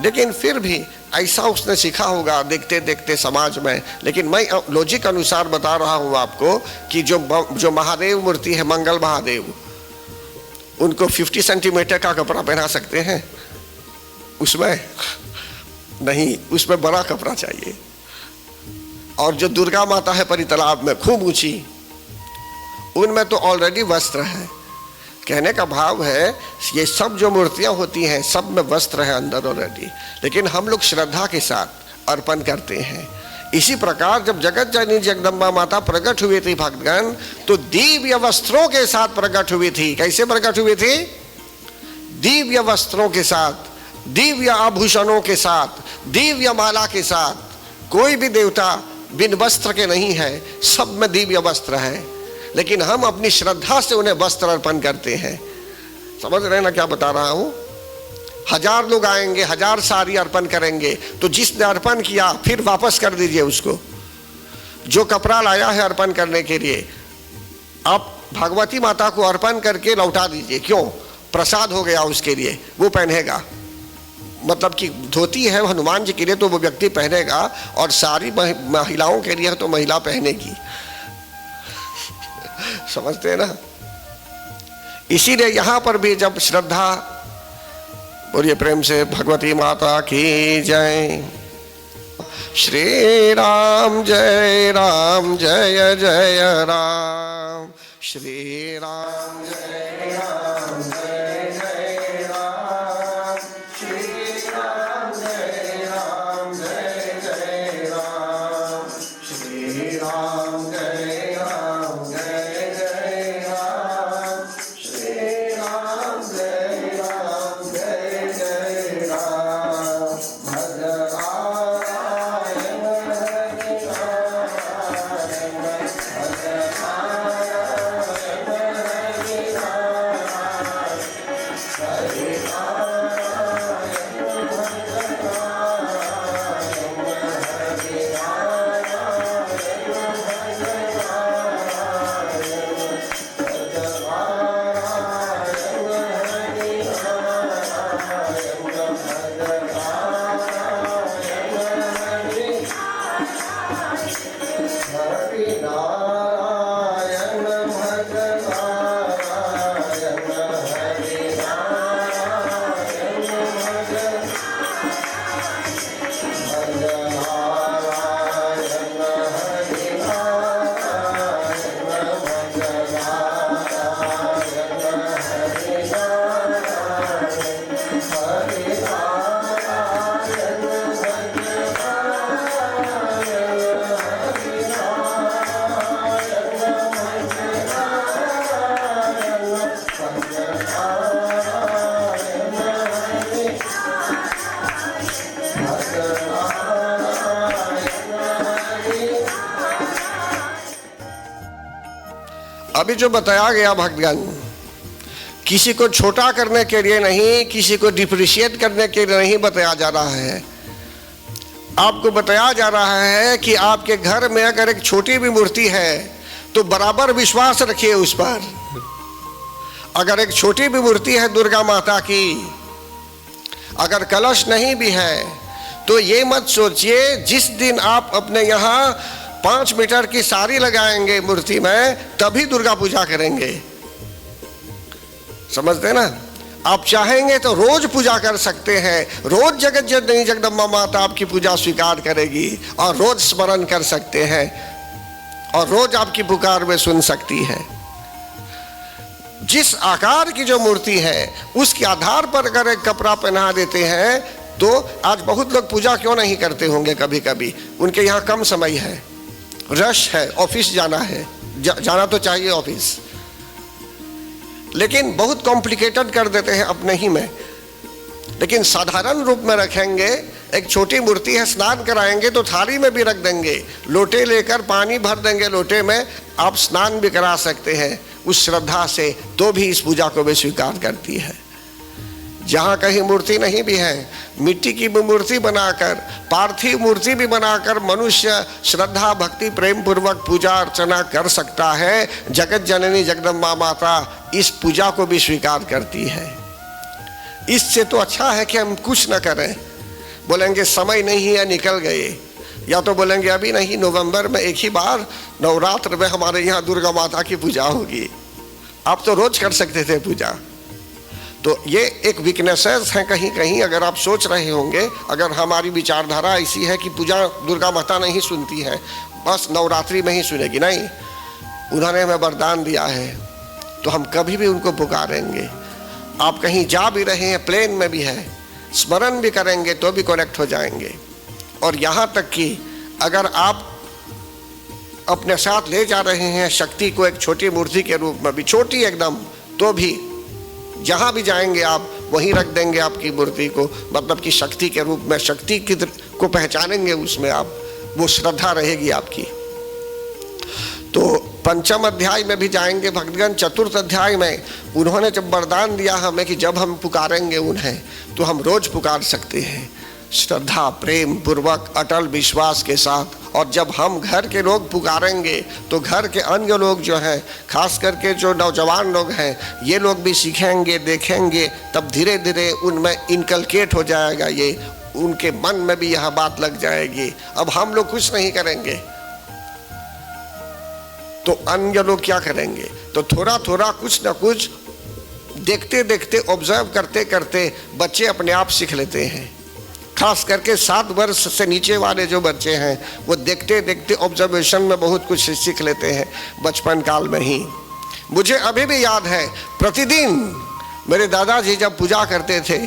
Speaker 2: लेकिन फिर भी ऐसा उसने सीखा होगा देखते देखते समाज में। लेकिन मैं लॉजिक अनुसार बता रहा हूँ आपको कि जो महादेव मूर्ति है, मंगल महादेव, उनको 50 सेंटीमीटर का कपड़ा पहना सकते हैं? उसमें नहीं, उसमें बड़ा कपड़ा चाहिए। और जो दुर्गा माता है परी तालाब में खूब ऊंची, उनमें तो ऑलरेडी वस्त्र है। कहने का भाव है ये सब जो मूर्तियां होती हैं सब में वस्त्र है अंदर ऑलरेडी, लेकिन हम लोग श्रद्धा के साथ अर्पण करते हैं। इसी प्रकार जब जगत जननी जगदम्बा माता प्रकट हुई थी भक्तगण, तो दिव्य वस्त्रों के साथ प्रकट हुई थी। कैसे प्रकट हुई थी? दिव्य वस्त्रों के साथ, दिव्य आभूषणों के साथ, दिव्य माला के साथ। कोई भी देवता बिन वस्त्र के नहीं है, सब में दिव्य वस्त्र है, लेकिन हम अपनी श्रद्धा से उन्हें वस्त्र अर्पण करते हैं। समझ रहे हैं ना क्या बता रहा हूं? 1000 लोग आएंगे, 1000 साड़ी अर्पण करेंगे, तो जिसने अर्पण किया फिर वापस कर दीजिए उसको। जो कपड़ा लाया है अर्पण करने के लिए, आप भगवती माता को अर्पण करके लौटा दीजिए। क्यों? प्रसाद हो गया उसके लिए, वो पहनेगा। मतलब कि धोती है हनुमान जी के लिए तो वो व्यक्ति पहनेगा, और सारी महिलाओं के लिए तो महिला पहनेगी। समझते हैं ना? इसीलिए यहां पर भी जब श्रद्धा, बोलिए प्रेम से भगवती माता की जय। श्री राम जय राम, जय जय राम। श्री राम जय राम, जय जय राम। श्री राम जय राम, जय जय राम। श्री राम जय राम, जय जय अभी जो बताया गया भक्तगण, किसी को छोटा करने के लिए नहीं, किसी को डिप्रिशिएट करने के लिए नहीं बताया जा रहा है। आपको बताया जा रहा है कि आपके घर में अगर एक छोटी भी मूर्ति है तो बराबर विश्वास रखिए उस पर। अगर एक छोटी भी मूर्ति है दुर्गा माता की, अगर कलश नहीं भी है, तो ये मत सोचिए जिस दिन आप अपने यहाँ 5 मीटर की साड़ी लगाएंगे मूर्ति में तभी दुर्गा पूजा करेंगे। समझते ना? आप चाहेंगे तो रोज पूजा कर सकते हैं, रोज जगत जननी जगदम्बा माता आपकी पूजा स्वीकार करेगी, और रोज स्मरण कर सकते हैं, और रोज आपकी पुकार में सुन सकती है। जिस आकार की जो मूर्ति है उसके आधार पर अगर एक कपड़ा पहना देते हैं तो आज बहुत लोग पूजा क्यों नहीं करते होंगे? कभी कभी उनके यहाँ कम समय है, रश है, ऑफिस जाना है, जाना तो चाहिए ऑफिस, लेकिन बहुत कॉम्प्लिकेटेड कर देते हैं अपने ही में। लेकिन साधारण रूप में रखेंगे, एक छोटी मूर्ति है, स्नान कराएंगे तो थाली में भी रख देंगे, लोटे लेकर पानी भर देंगे लोटे में, आप स्नान भी करा सकते हैं उस श्रद्धा से, तो भी इस पूजा को भी स्वीकार करती है। जहाँ कहीं मूर्ति नहीं भी है, मिट्टी की भी मूर्ति बनाकर, पार्थिव मूर्ति भी बनाकर मनुष्य श्रद्धा भक्ति प्रेम पूर्वक पूजा अर्चना कर सकता है। जगत जननी जगदम्बा माता इस पूजा को भी स्वीकार करती है। इससे तो अच्छा है कि हम कुछ न करें, बोलेंगे समय नहीं है निकल गए, या तो बोलेंगे अभी नहीं, नवंबर में एक ही बार नवरात्र में हमारे यहाँ दुर्गा माता की पूजा होगी। आप तो रोज कर सकते थे पूजा। तो ये एक वीकनेसेस हैं कहीं कहीं। अगर आप सोच रहे होंगे, अगर हमारी विचारधारा ऐसी है कि पूजा दुर्गा माता नहीं सुनती है, बस नवरात्रि में ही सुनेगी, नहीं, उन्होंने हमें वरदान दिया है तो हम कभी भी उनको पुकारेंगे। आप कहीं जा भी रहे हैं, प्लेन में भी है, स्मरण भी करेंगे तो भी कनेक्ट हो जाएंगे। और यहाँ तक कि अगर आप अपने साथ ले जा रहे हैं शक्ति को एक छोटी मूर्ति के रूप में भी, छोटी एकदम, तो भी जहाँ भी जाएंगे आप वहीं रख देंगे आपकी मूर्ति को, मतलब कि शक्ति के रूप में, शक्ति की को पहचानेंगे उसमें आप, वो श्रद्धा रहेगी आपकी। तो 5वें अध्याय में भी जाएंगे भक्तगण। 4th अध्याय में उन्होंने जब वरदान दिया हमें कि जब हम पुकारेंगे उन्हें तो हम रोज पुकार सकते हैं श्रद्धा प्रेम पूर्वक अटल विश्वास के साथ। और जब हम घर के लोग पुकारेंगे तो घर के अन्य लोग जो हैं, खास करके जो नौजवान लोग हैं, ये लोग भी सीखेंगे, देखेंगे, तब धीरे धीरे उनमें इनकलकेट हो जाएगा, ये उनके मन में भी यह बात लग जाएगी। अब हम लोग कुछ नहीं करेंगे तो अन्य लोग क्या करेंगे? तो थोड़ा थोड़ा कुछ ना कुछ देखते देखते, ऑब्जर्व करते करते बच्चे अपने आप सीख लेते हैं। खास करके 7 वर्ष से नीचे वाले जो बच्चे हैं वो देखते देखते ऑब्जर्वेशन में बहुत कुछ सीख लेते हैं बचपन काल में ही। मुझे अभी भी याद है, प्रतिदिन मेरे दादाजी जब पूजा करते थे,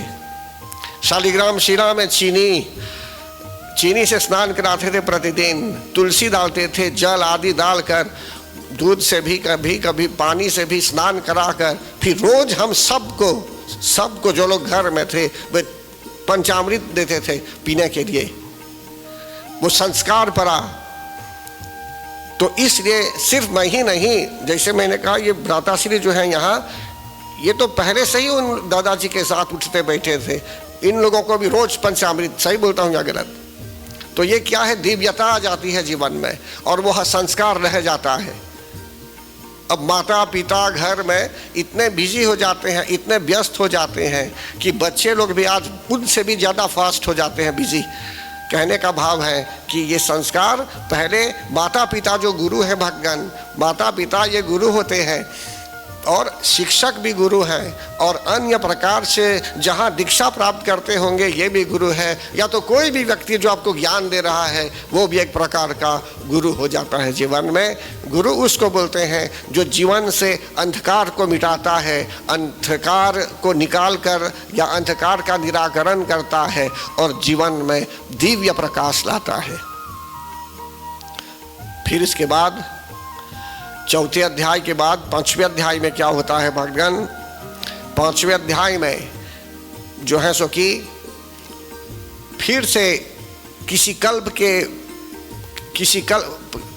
Speaker 2: शालिग्राम शिला में चीनी से स्नान कराते थे प्रतिदिन, तुलसी डालते थे, जल आदि डालकर, दूध से भी कभी पानी से भी स्नान कराकर, फिर रोज हम सबको जो लोग घर में थे वे पंचामृत देते थे पीने के लिए। वो संस्कार पड़ा। तो इसलिए सिर्फ मैं ही नहीं, जैसे मैंने कहा ये भ्राताश्री जो है यहाँ, ये तो पहले से ही उन दादाजी के साथ उठते बैठे थे। इन लोगों को भी रोज पंचामृत, सही बोलता हूँ या गलत? तो ये क्या है, दिव्यता आ जाती है जीवन में और वह संस्कार रह जाता है। अब माता पिता घर में इतने बिजी हो जाते हैं, इतने व्यस्त हो जाते हैं कि बच्चे लोग भी आज उनसे भी ज़्यादा फास्ट हो जाते हैं बिजी। कहने का भाव है कि ये संस्कार पहले माता पिता जो गुरु हैं भगवान, माता पिता ये गुरु होते हैं और शिक्षक भी गुरु हैं, और अन्य प्रकार से जहाँ दीक्षा प्राप्त करते होंगे ये भी गुरु है, या तो कोई भी व्यक्ति जो आपको ज्ञान दे रहा है वो भी एक प्रकार का गुरु हो जाता है जीवन में। गुरु उसको बोलते हैं जो जीवन से अंधकार को मिटाता है, अंधकार को निकाल कर या अंधकार का निराकरण करता है और जीवन में दिव्य प्रकाश लाता है। फिर इसके बाद 4थे अध्याय के बाद 5वें अध्याय में क्या होता है भगवान? 5वें अध्याय में जो है सो कि फिर से किसी कल्प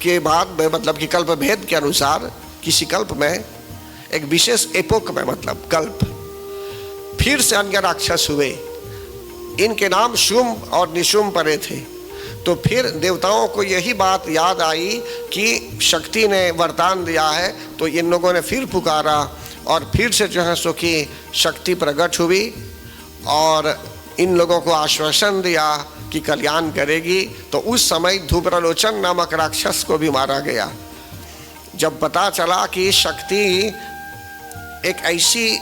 Speaker 2: के बाद में, मतलब कि कल्प भेद के अनुसार किसी कल्प में, एक विशेष एपोक में, मतलब कल्प, फिर से अन्य राक्षस हुए। इनके नाम शुंभ और निशुंभ पड़े थे। तो फिर देवताओं को यही बात याद आई कि शक्ति ने वरदान दिया है, तो इन लोगों ने फिर पुकारा और फिर से जो है सो कि शक्ति प्रकट हुई और इन लोगों को आश्वासन दिया कि कल्याण करेगी। तो उस समय धूम्रलोचन नामक राक्षस को भी मारा गया। जब पता चला कि शक्ति एक ऐसी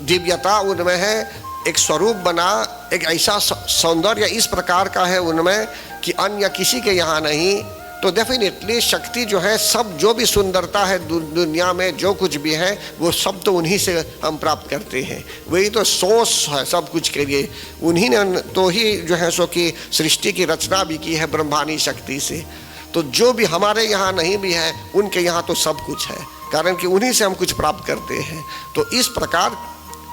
Speaker 2: दिव्यता उनमें है, एक स्वरूप बना, एक ऐसा सौंदर्य इस प्रकार का है उनमें कि अन्य किसी के यहाँ नहीं, तो डेफिनेटली शक्ति जो है, सब जो भी सुंदरता है दुनिया में, जो कुछ भी है, वो सब तो उन्हीं से हम प्राप्त करते हैं। वही तो सोर्स है सब कुछ के लिए। उन्हीं ने तो ही जो है सो कि सृष्टि की रचना भी की है ब्रह्मांडी शक्ति से। तो जो भी हमारे यहाँ नहीं भी है, उनके यहाँ तो सब कुछ है, कारण कि उन्हीं से हम कुछ प्राप्त करते हैं। तो इस प्रकार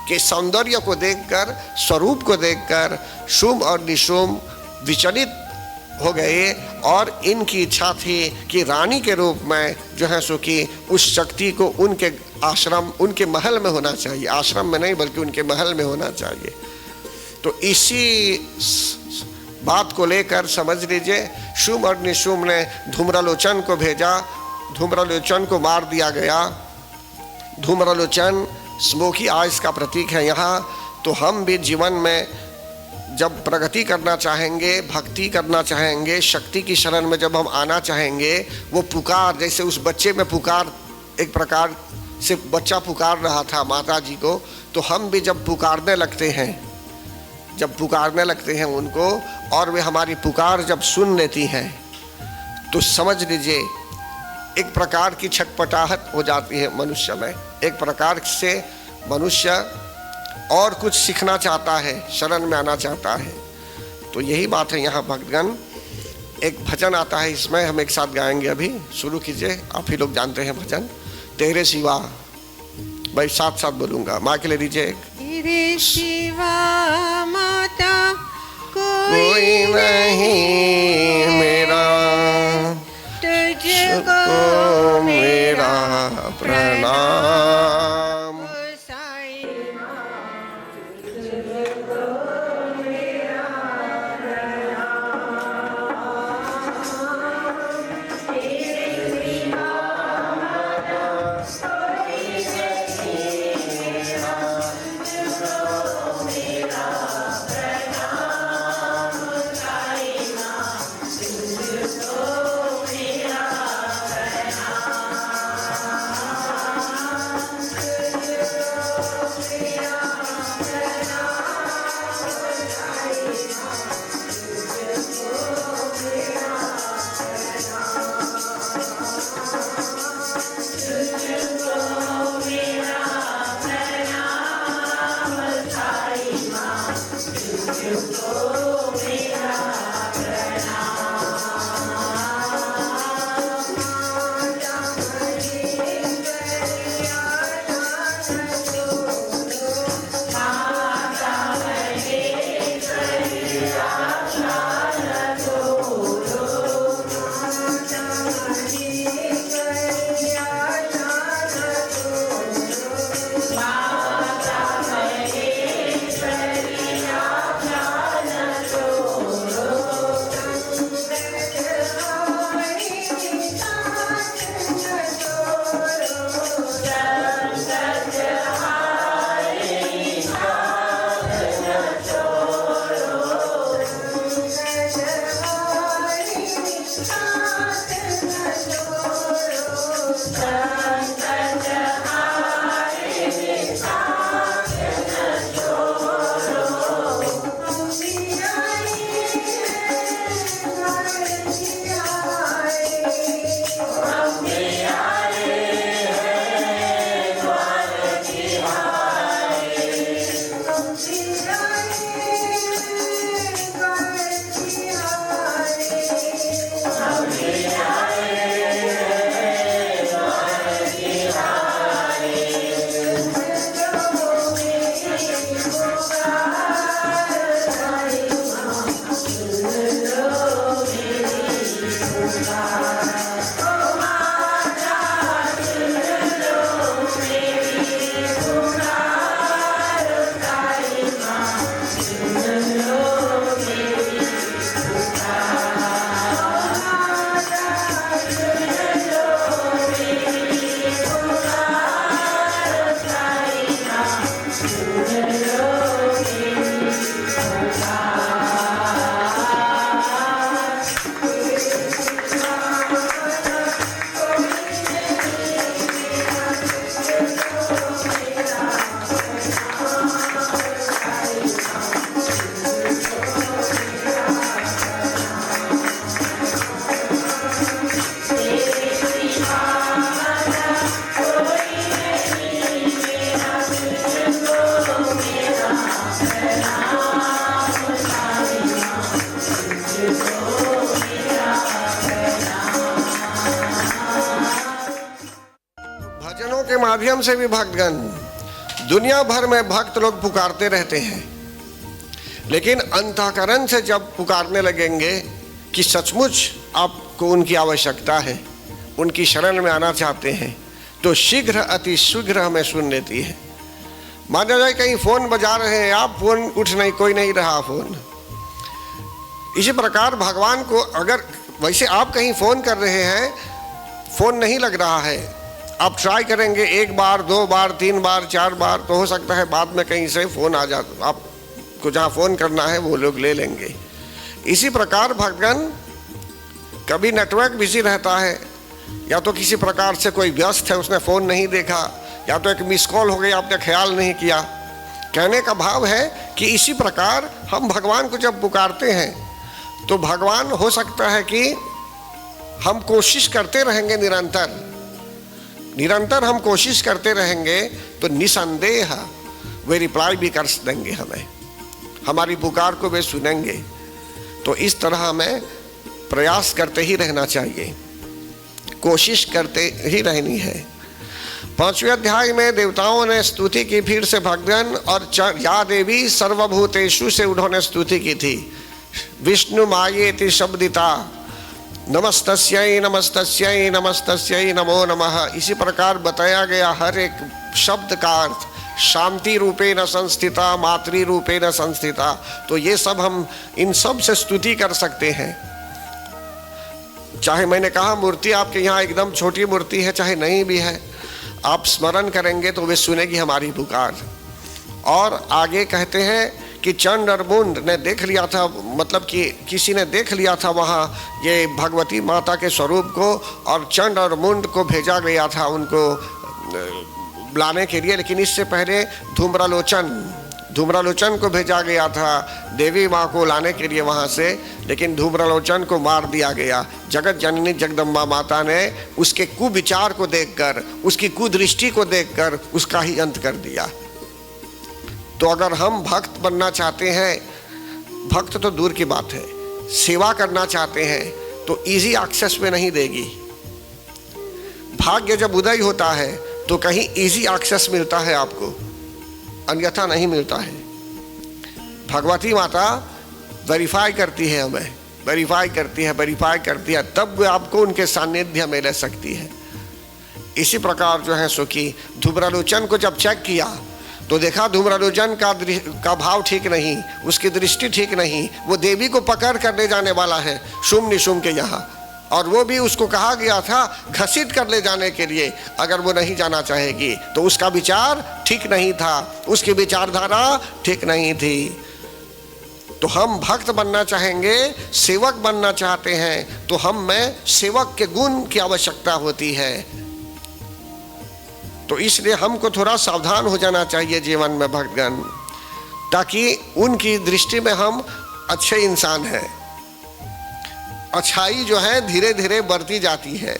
Speaker 2: के सौंदर्य को देखकर, स्वरूप को देखकर शुंभ और निशुंभ विचलित हो गए और इनकी इच्छा थी कि रानी के रूप में जो है सो कि उस शक्ति को उनके आश्रम, उनके महल में होना चाहिए। आश्रम में नहीं बल्कि उनके महल में होना चाहिए। तो इसी बात को लेकर समझ लीजिए शुंभ और निशुंभ ने धूम्रलोचन को भेजा। धूम्रलोचन को मार दिया गया। धूम्रलोचन स्मोकी आइस का प्रतीक है यहाँ। तो हम भी जीवन में जब प्रगति करना चाहेंगे, भक्ति करना चाहेंगे, शक्ति की शरण में जब हम आना चाहेंगे, वो पुकार, जैसे उस बच्चे में पुकार, एक प्रकार से बच्चा पुकार रहा था माता जी को, तो हम भी जब पुकारने लगते हैं, जब पुकारने लगते हैं उनको और वे हमारी पुकार जब सुन लेती हैं, तो समझ लीजिए एक प्रकार की छटपटाहट हो जाती है मनुष्य में। एक प्रकार से मनुष्य और कुछ सीखना चाहता है, शरण में आना चाहता है। तो यही बात है यहाँ भक्तगण। एक भजन आता है, इसमें हम एक साथ गाएंगे। अभी शुरू कीजिए, आप ही लोग जानते हैं भजन, तेरे सिवा। भाई साथ साथ बोलूँगा, माँ के लिए दीजिए एक।
Speaker 3: तेरे सिवा माता
Speaker 2: कोई नहीं मेरा,
Speaker 3: तुझको
Speaker 2: मेरा प्रणाम।
Speaker 3: साईं।
Speaker 2: भजनों के माध्यम से भी भक्तगण दुनिया भर में भक्त लोग पुकारते रहते हैं, लेकिन अंतःकरण से जब पुकारने लगेंगे कि सचमुच आपको उनकी आवश्यकता है, उनकी शरण में आना चाहते हैं, तो शीघ्र अति शीघ्र हमें सुन लेती है। माना जाए कहीं फोन बजा रहे हैं आप, फोन उठ नहीं, कोई नहीं रहा फोन। इसी प्रकार भगवान को अगर वैसे आप कहीं फोन कर रहे हैं, फोन नहीं लग रहा है, आप ट्राई करेंगे 1 बार 2 बार 3 बार 4 बार, तो हो सकता है बाद में कहीं से फोन आ जाए, आपको जहाँ फोन करना है वो लोग ले लेंगे। इसी प्रकार भगवान कभी नेटवर्क बिजी रहता है, या तो किसी प्रकार से कोई व्यस्त है, उसने फोन नहीं देखा, या तो एक मिस कॉल हो गई, आपने ख्याल नहीं किया। कहने का भाव है कि इसी प्रकार हम भगवान को जब पुकारते हैं तो भगवान हो सकता है कि हम कोशिश करते रहेंगे, निरंतर हम कोशिश करते रहेंगे तो निसंदेह वे रिप्लाई भी कर देंगे, हमें हमारी पुकार को वे सुनेंगे। तो इस तरह हमें प्रयास करते ही रहना चाहिए, कोशिश करते ही रहनी है। 5वें अध्याय में देवताओं ने स्तुति की फिर से भगवान, और या देवी सर्वभूतेषु से उन्होंने स्तुति की थी। विष्णु मायेति शब्दिता, नमस्तस्यै नमस्तस्यै नमस्तस्यै नमो नमः। इसी प्रकार बताया गया हर एक शब्द का अर्थ, शांति रूपेण संस्थिता, मातृ रूपेण संस्थिता। तो ये सब हम इन सब से स्तुति कर सकते हैं। चाहे मैंने कहा मूर्ति आपके यहाँ एकदम छोटी मूर्ति है, चाहे नहीं भी है, आप स्मरण करेंगे तो वे सुनेगी हमारी पुकार। और आगे कहते हैं कि चंड और मुंड ने देख लिया था, मतलब कि किसी ने देख लिया था वहाँ ये भगवती माता के स्वरूप को, और चंड और मुंड को भेजा गया था उनको बुलाने के लिए। लेकिन इससे पहले धूम्रलोचन को भेजा गया था देवी माँ को लाने के लिए वहाँ से, लेकिन धूम्रलोचन को मार दिया गया। जगत जननी जगदम्बा माता ने उसके कुविचार को देखकर, उसकी कुदृष्टि को देखकर उसका ही अंत कर दिया। तो अगर हम भक्त बनना चाहते हैं, भक्त तो दूर की बात है, सेवा करना चाहते हैं, तो इजी एक्सेस में नहीं देगी। भाग्य जब उदय होता है तो कहीं इजी एक्सेस मिलता है आपको, अन्यथा नहीं मिलता है। भगवती माता वेरीफाई करती है, हमें वेरीफाई करती है, तब आपको उनके सानिध्य में ले सकती है। इसी प्रकार जो है सो कि धूम्रलोचन को जब चेक किया तो देखा धूम्रलोचन का भाव ठीक नहीं, उसकी दृष्टि ठीक नहीं, वो देवी को पकड़ कर ले जाने वाला है शुम्भ निशुम्भ के यहाँ, और वो भी उसको कहा गया था घसीट कर ले जाने के लिए। अगर वो नहीं जाना चाहेगी तो उसका विचार ठीक नहीं था, उसकी विचारधारा ठीक नहीं थी। तो हम भक्त बनना चाहेंगे, सेवक बनना चाहते हैं, तो हम में सेवक के गुण की आवश्यकता होती है। तो इसलिए हमको थोड़ा सावधान हो जाना चाहिए जीवन में भक्तगण, ताकि उनकी दृष्टि में हम अच्छे इंसान हैं। अच्छाई जो है धीरे धीरे बढ़ती जाती है।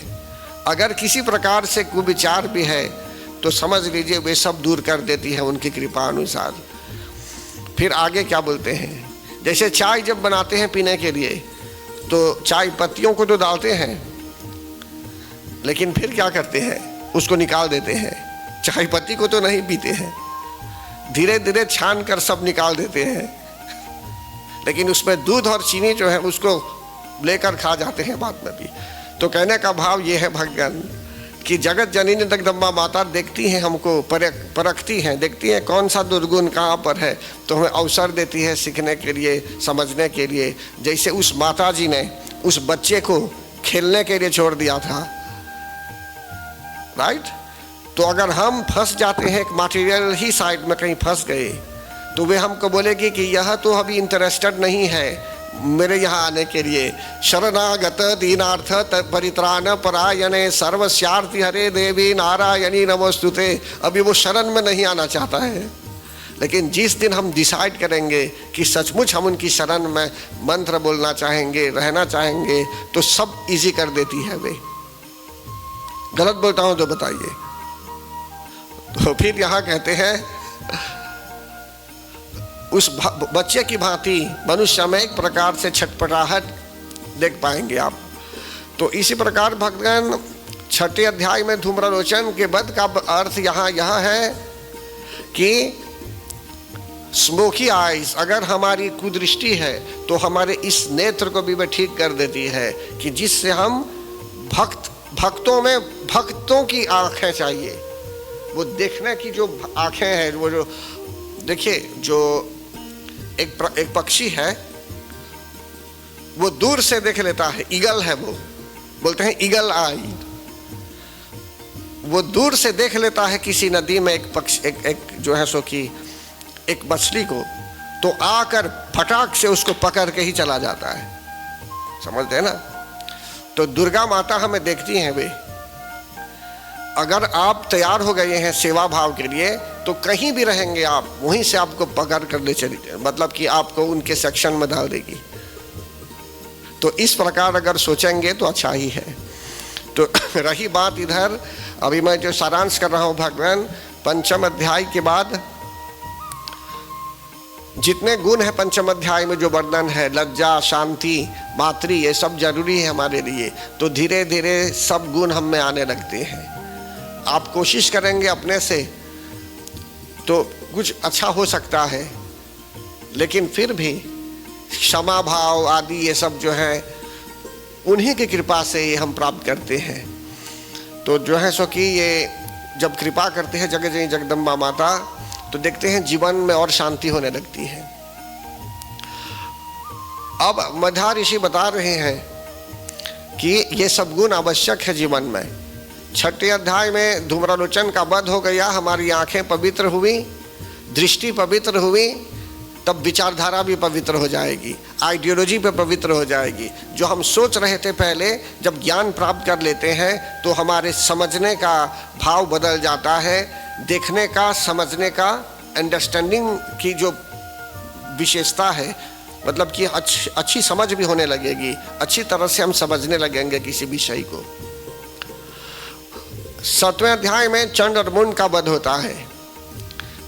Speaker 2: अगर किसी प्रकार से कुविचार भी है तो समझ लीजिए वे सब दूर कर देती है उनकी कृपा अनुसार। फिर आगे क्या बोलते हैं, जैसे चाय जब बनाते हैं पीने के लिए तो चाय पत्तियों को तो डालते हैं, लेकिन फिर क्या करते हैं, उसको निकाल देते हैं। चाय पत्ती को तो नहीं पीते हैं, धीरे धीरे छान कर सब निकाल देते हैं, लेकिन उसमें दूध और चीनी जो है उसको लेकर खा जाते हैं बाद में भी। तो कहने का भाव ये है भगवान कि जगत जननी जगदम्बा माता देखती हैं हमको, परखती हैं, देखती हैं कौन सा दुर्गुण कहाँ पर है, तो हमें अवसर देती है सीखने के लिए, समझने के लिए। जैसे उस माता जी ने उस बच्चे को खेलने के लिए छोड़ दिया था, राइट, तो अगर हम फंस जाते हैं एक मटेरियल ही साइड में कहीं फंस गए, तो वे हमको बोलेगी कि यह तो अभी इंटरेस्टेड नहीं है मेरे यहाँ आने के लिए। शरणागत दीनार्थ परित्राण परायणे सर्वस्यार्थी हरे देवी नारायणी नमोस्तुते। अभी वो शरण में नहीं आना चाहता है, लेकिन जिस दिन हम डिसाइड करेंगे कि सचमुच हम उनकी शरण में मंत्र बोलना चाहेंगे, रहना चाहेंगे, तो सब इजी कर देती है वे। गलत बोलता हूं तो बताइए। तो फिर यहां कहते हैं उस बच्चे की भांति मनुष्य में एक प्रकार से छटपटाहट देख पाएंगे आप। तो इसी प्रकार भक्तगण 6 अध्याय में धूम्रलोचन के वध का अर्थ यहाँ यह है कि स्मोकी आइज, अगर हमारी कुदृष्टि है तो हमारे इस नेत्र को भी वह ठीक कर देती है कि जिससे हम भक्तों की आंखें चाहिए, वो देखने की जो आंखें हैं, वो जो देखिए, जो एक पक्षी है वो दूर से देख लेता है, ईगल है, वो बोलते हैं ईगल आई। वो दूर से देख लेता है किसी नदी में एक पक्षी, एक जो है सो कि एक मछली को, तो आकर फटाक से उसको पकड़ के ही चला जाता है। समझते हैं ना? तो दुर्गा माता हमें देखती हैं वे। अगर आप तैयार हो गए हैं सेवा भाव के लिए, तो कहीं भी रहेंगे आप, वहीं से आपको पकड़ कर ले चली, मतलब कि आपको उनके सेक्शन में डाल देगी। तो इस प्रकार अगर सोचेंगे तो अच्छा ही है। तो रही बात इधर, अभी मैं जो सारांश कर रहा हूं भगवान, 5 अध्याय के बाद जितने गुण है 5 अध्याय में जो वर्णन है, लज्जा, शांति, मातृ, ये सब जरूरी है हमारे लिए। तो धीरे धीरे सब गुण हम में आने लगते हैं। आप कोशिश करेंगे अपने से तो कुछ अच्छा हो सकता है, लेकिन फिर भी क्षमा भाव आदि ये सब जो है उन्हीं की कृपा से ये हम प्राप्त करते हैं। तो जो है सो कि ये जब कृपा करते हैं जगत जगदम्बा माता, तो देखते हैं जीवन में और शांति होने लगती है। अब मध्या ऋषि बता रहे हैं कि ये सब गुण आवश्यक है जीवन में। 6 अध्याय में धूम्रलोचन का वध हो गया, हमारी आंखें पवित्र हुई, दृष्टि पवित्र हुई, तब विचारधारा भी पवित्र हो जाएगी, आइडियोलॉजी पे पवित्र हो जाएगी। जो हम सोच रहे थे पहले, जब ज्ञान प्राप्त कर लेते हैं तो हमारे समझने का भाव बदल जाता है, देखने का, समझने का, अंडरस्टैंडिंग की जो विशेषता है, मतलब कि अच्छी समझ भी होने लगेगी, अच्छी तरह से हम समझने लगेंगे किसी विषय को। 7वें अध्याय में चंड और मुंड का वध होता है।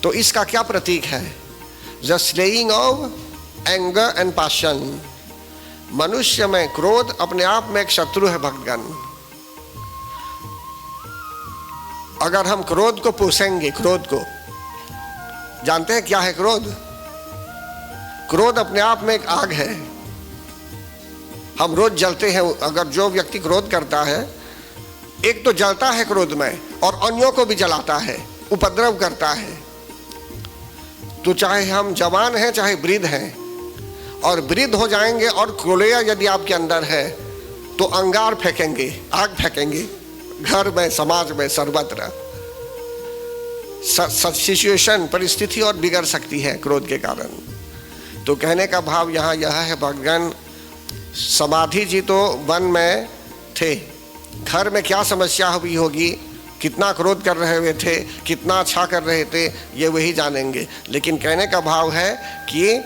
Speaker 2: तो इसका क्या प्रतीक है? The slaying of anger and passion. मनुष्य में क्रोध अपने आप में एक शत्रु है भक्तगण। अगर हम क्रोध को पोसेंगे, क्रोध को जानते हैं क्या है क्रोध? क्रोध अपने आप में एक आग है। हम रोज जलते हैं। अगर जो व्यक्ति क्रोध करता है, एक तो जलता है क्रोध में और अन्यों को भी जलाता है, उपद्रव करता है। तो चाहे हम जवान हैं चाहे वृद्ध हैं, और वृद्ध हो जाएंगे और क्रोलिया यदि आपके अंदर है तो अंगार फेंकेंगे, आग फेंकेंगे घर में, समाज में, सर्वत्र। सिचुएशन, परिस्थिति और बिगड़ सकती है क्रोध के कारण। तो कहने का भाव यहाँ यह है भगवान, समाधि जी तो वन में थे, घर में क्या समस्या हुई होगी, कितना क्रोध कर रहे हुए थे, कितना अच्छा कर रहे थे, ये वही जानेंगे। लेकिन कहने का भाव है कि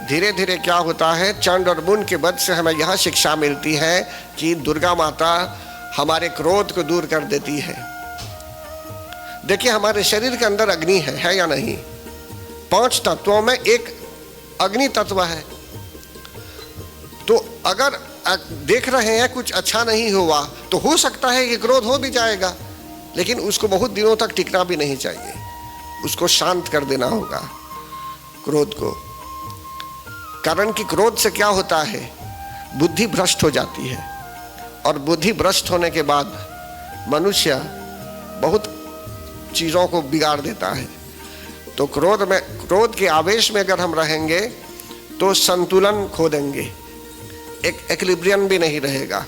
Speaker 2: धीरे धीरे क्या होता है, चंड और मुंड के वध से हमें यह शिक्षा मिलती है कि दुर्गा माता हमारे क्रोध को दूर कर देती है। देखिए हमारे शरीर के अंदर अग्नि है या नहीं? 5 तत्वों में एक अग्नि तत्व है। तो अगर देख रहे हैं कुछ अच्छा नहीं हुआ, तो हो सकता है कि क्रोध हो भी जाएगा, लेकिन उसको बहुत दिनों तक टिकना भी नहीं चाहिए। उसको शांत कर देना होगा क्रोध को। कारण कि क्रोध से क्या होता है, बुद्धि भ्रष्ट हो जाती है, और बुद्धि भ्रष्ट होने के बाद मनुष्य बहुत चीज़ों को बिगाड़ देता है। तो क्रोध के आवेश में अगर हम रहेंगे तो संतुलन खो देंगे, एक एक्विलिब्रियम भी नहीं रहेगा,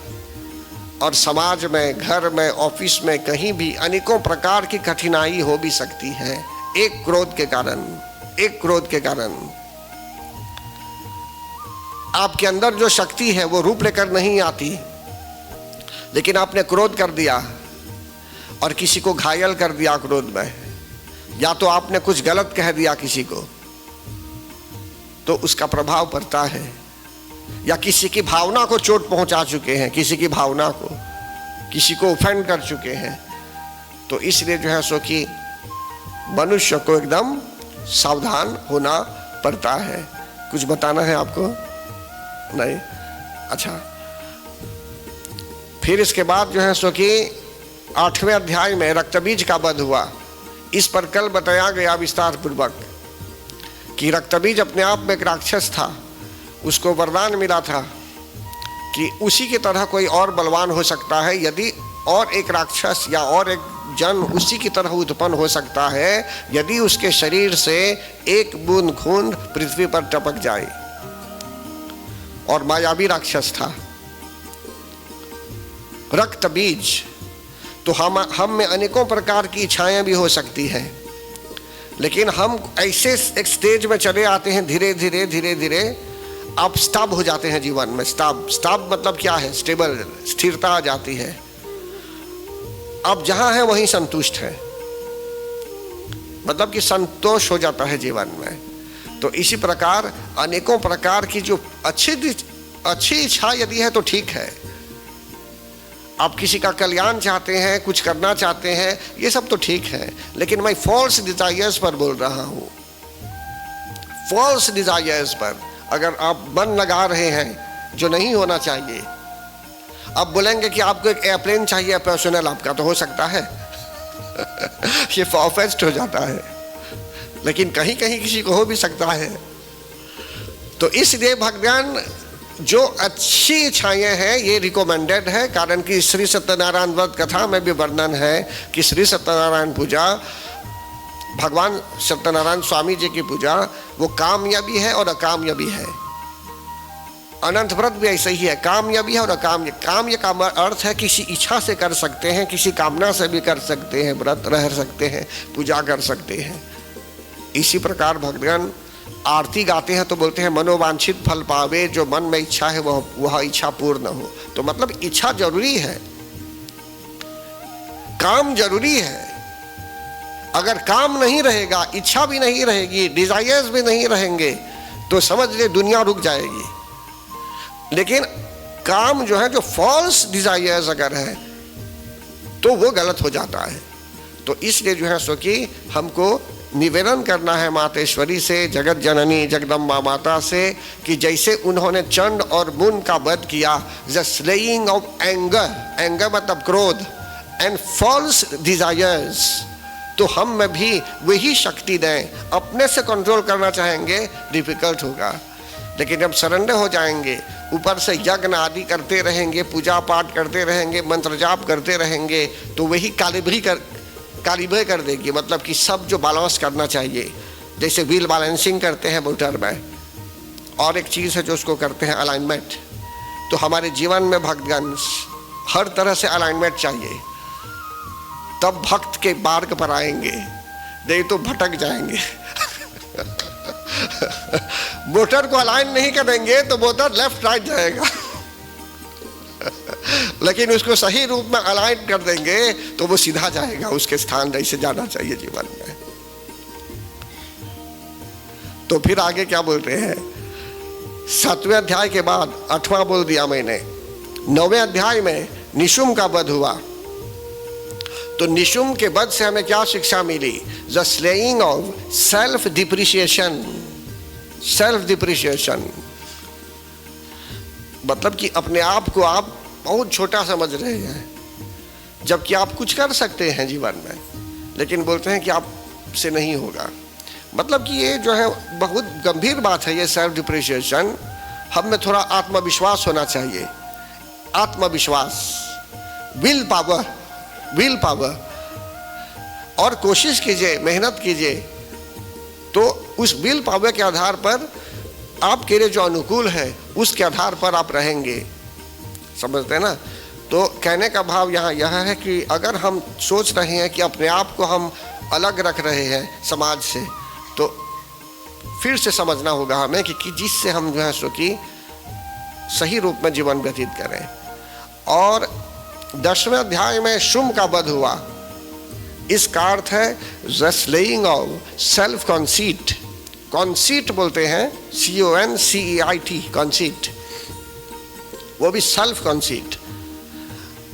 Speaker 2: और समाज में, घर में, ऑफिस में, कहीं भी अनेकों प्रकार की कठिनाई हो भी सकती है एक क्रोध के कारण। एक क्रोध के कारण आपके अंदर जो शक्ति है वो रूप लेकर नहीं आती, लेकिन आपने क्रोध कर दिया और किसी को घायल कर दिया क्रोध में, या तो आपने कुछ गलत कह दिया किसी को, तो उसका प्रभाव पड़ता है। या किसी की भावना को चोट पहुंचा चुके हैं, किसी की भावना को, किसी को ऑफेंड कर चुके हैं, तो इसलिए जो है सो कि मनुष्य को एकदम सावधान होना पड़ता है। कुछ बताना है आपको? नहीं? अच्छा, फिर इसके बाद जो है सो कि 8वें अध्याय में रक्तबीज का वध हुआ। इस पर कल बताया गया विस्तार पूर्वक कि रक्तबीज अपने आप में एक राक्षस था। उसको वरदान मिला था कि उसी की तरह कोई और बलवान हो सकता है यदि और एक राक्षस या और एक जन उसी की तरह उत्पन्न हो सकता है यदि उसके शरीर से एक बूंद खून पृथ्वी पर टपक जाए। और मायावी राक्षस था रक्तबीज। तो हम में अनेकों प्रकार की इच्छाएं भी हो सकती हैं, लेकिन हम ऐसे एक स्टेज में चले आते हैं, धीरे धीरे धीरे धीरे आप स्टॉप हो जाते हैं जीवन में। स्टॉप मतलब क्या है? स्टेबल, स्थिरता आ जाती है। आप जहां हैं वहीं संतुष्ट है, मतलब कि संतोष हो जाता है जीवन में। तो इसी प्रकार अनेकों प्रकार की जो अच्छी इच्छा यदि है तो ठीक है। आप किसी का कल्याण चाहते हैं, कुछ करना चाहते हैं, ये सब तो ठीक है, लेकिन मैं फॉल्स डिजायर्स पर बोल रहा हूं। फॉल्स डिजायर्स पर अगर आप मन लगा रहे हैं जो नहीं होना चाहिए। आप बोलेंगे कि आपको एक एयरप्लेन चाहिए पर्सनल, आपका तो हो सकता है ये फॉरफेच्ड हो जाता है, लेकिन कहीं कहीं किसी को हो भी सकता है। तो इसलिए भगवान जो अच्छी इच्छाएं हैं ये रिकमेंडेड है, कारण कि श्री सत्यनारायण व्रत कथा में भी वर्णन है कि श्री सत्यनारायण पूजा, भगवान सत्यनारायण स्वामी जी की पूजा, वो कामयाबी है और अकामयाबी है। अनंत व्रत भी ऐसे ही है, कामयाबी है और काम्य का अर्थ है किसी इच्छा से कर सकते हैं, किसी कामना से भी कर सकते हैं, व्रत रह सकते हैं, पूजा कर सकते हैं। इसी प्रकार भगवान आरती गाते हैं तो बोलते हैं मनोवांछित फल पावे, जो मन में इच्छा है वह इच्छा पूर्ण हो। तो मतलब इच्छा जरूरी है, काम जरूरी है। अगर काम नहीं रहेगा, इच्छा भी नहीं रहेगी, डिजायर्स भी नहीं रहेंगे, तो समझ ले दुनिया रुक जाएगी। लेकिन काम जो है, जो फॉल्स डिजायर्स अगर है तो वो गलत हो जाता है। तो इसलिए जो है सो कि हमको निवेदन करना है मातेश्वरी से, जगत जननी जगदम्बा माता से, कि जैसे उन्होंने चंड और मुन का वध किया, द स्लेइंग ऑफ एंगर मतलब क्रोध, एंड फॉल्स डिजायर्स, तो हम में भी वही शक्ति दें। अपने से कंट्रोल करना चाहेंगे डिफिकल्ट होगा, लेकिन जब सरेंडर हो जाएंगे, ऊपर से यज्ञ आदि करते रहेंगे, पूजा पाठ करते रहेंगे, मंत्र जाप करते रहेंगे, तो वही कालिब्रेट कर देगी। मतलब कि सब जो बैलेंस करना चाहिए, जैसे व्हील बैलेंसिंग करते हैं मोटर में, और एक चीज़ है जो उसको करते हैं अलाइनमेंट। तो हमारे जीवन में भक्तगण हर तरह से अलाइनमेंट चाहिए, तब भक्त के मार्ग पर आएंगे, नहीं तो भटक जाएंगे मोटर को अलाइन नहीं करेंगे तो मोटर लेफ्ट राइट जाएगा लेकिन उसको सही रूप में अलाइन कर देंगे तो वो सीधा जाएगा उसके स्थान जैसे जाना चाहिए जीवन में। तो फिर आगे क्या बोल रहे हैं? 7वें अध्याय के बाद 8वां बोल दिया मैंने। 9वें अध्याय में निशुम का वध हुआ। तो निशुम के वध से हमें क्या शिक्षा मिली? The slaying of self depreciation. Self depreciation मतलब कि अपने आप को आप बहुत छोटा समझ रहे हैं, जबकि आप कुछ कर सकते हैं जीवन में, लेकिन बोलते हैं कि आपसे नहीं होगा। मतलब कि ये जो है बहुत गंभीर बात है ये सेल्फ डिप्रिसिएशन। हम में थोड़ा आत्मविश्वास होना चाहिए, आत्मविश्वास, विल पावर, और कोशिश कीजिए, मेहनत कीजिए, तो उस विल पावर के आधार पर आपके लिए जो अनुकूल है उसके आधार पर आप रहेंगे, समझते हैं ना? तो तो कहने का भाव यहाँ यह है कि अगर हम सोच रहे हैं कि अपने आप को हम अलग रख रहे हैं समाज से, तो फिर से समझना होगा हमें कि जिससे हम जो है सो कि सही रूप में जीवन व्यतीत करें। और 10वें अध्याय में शुम्भ का वध हुआ, इसका अर्थ है रेस्लिंग ऑफ सेल्फ कॉन्सीट। कॉन्सीट बोलते हैं, CONCEIT, कॉन्सीट, वो भी सेल्फ कॉन्सीट।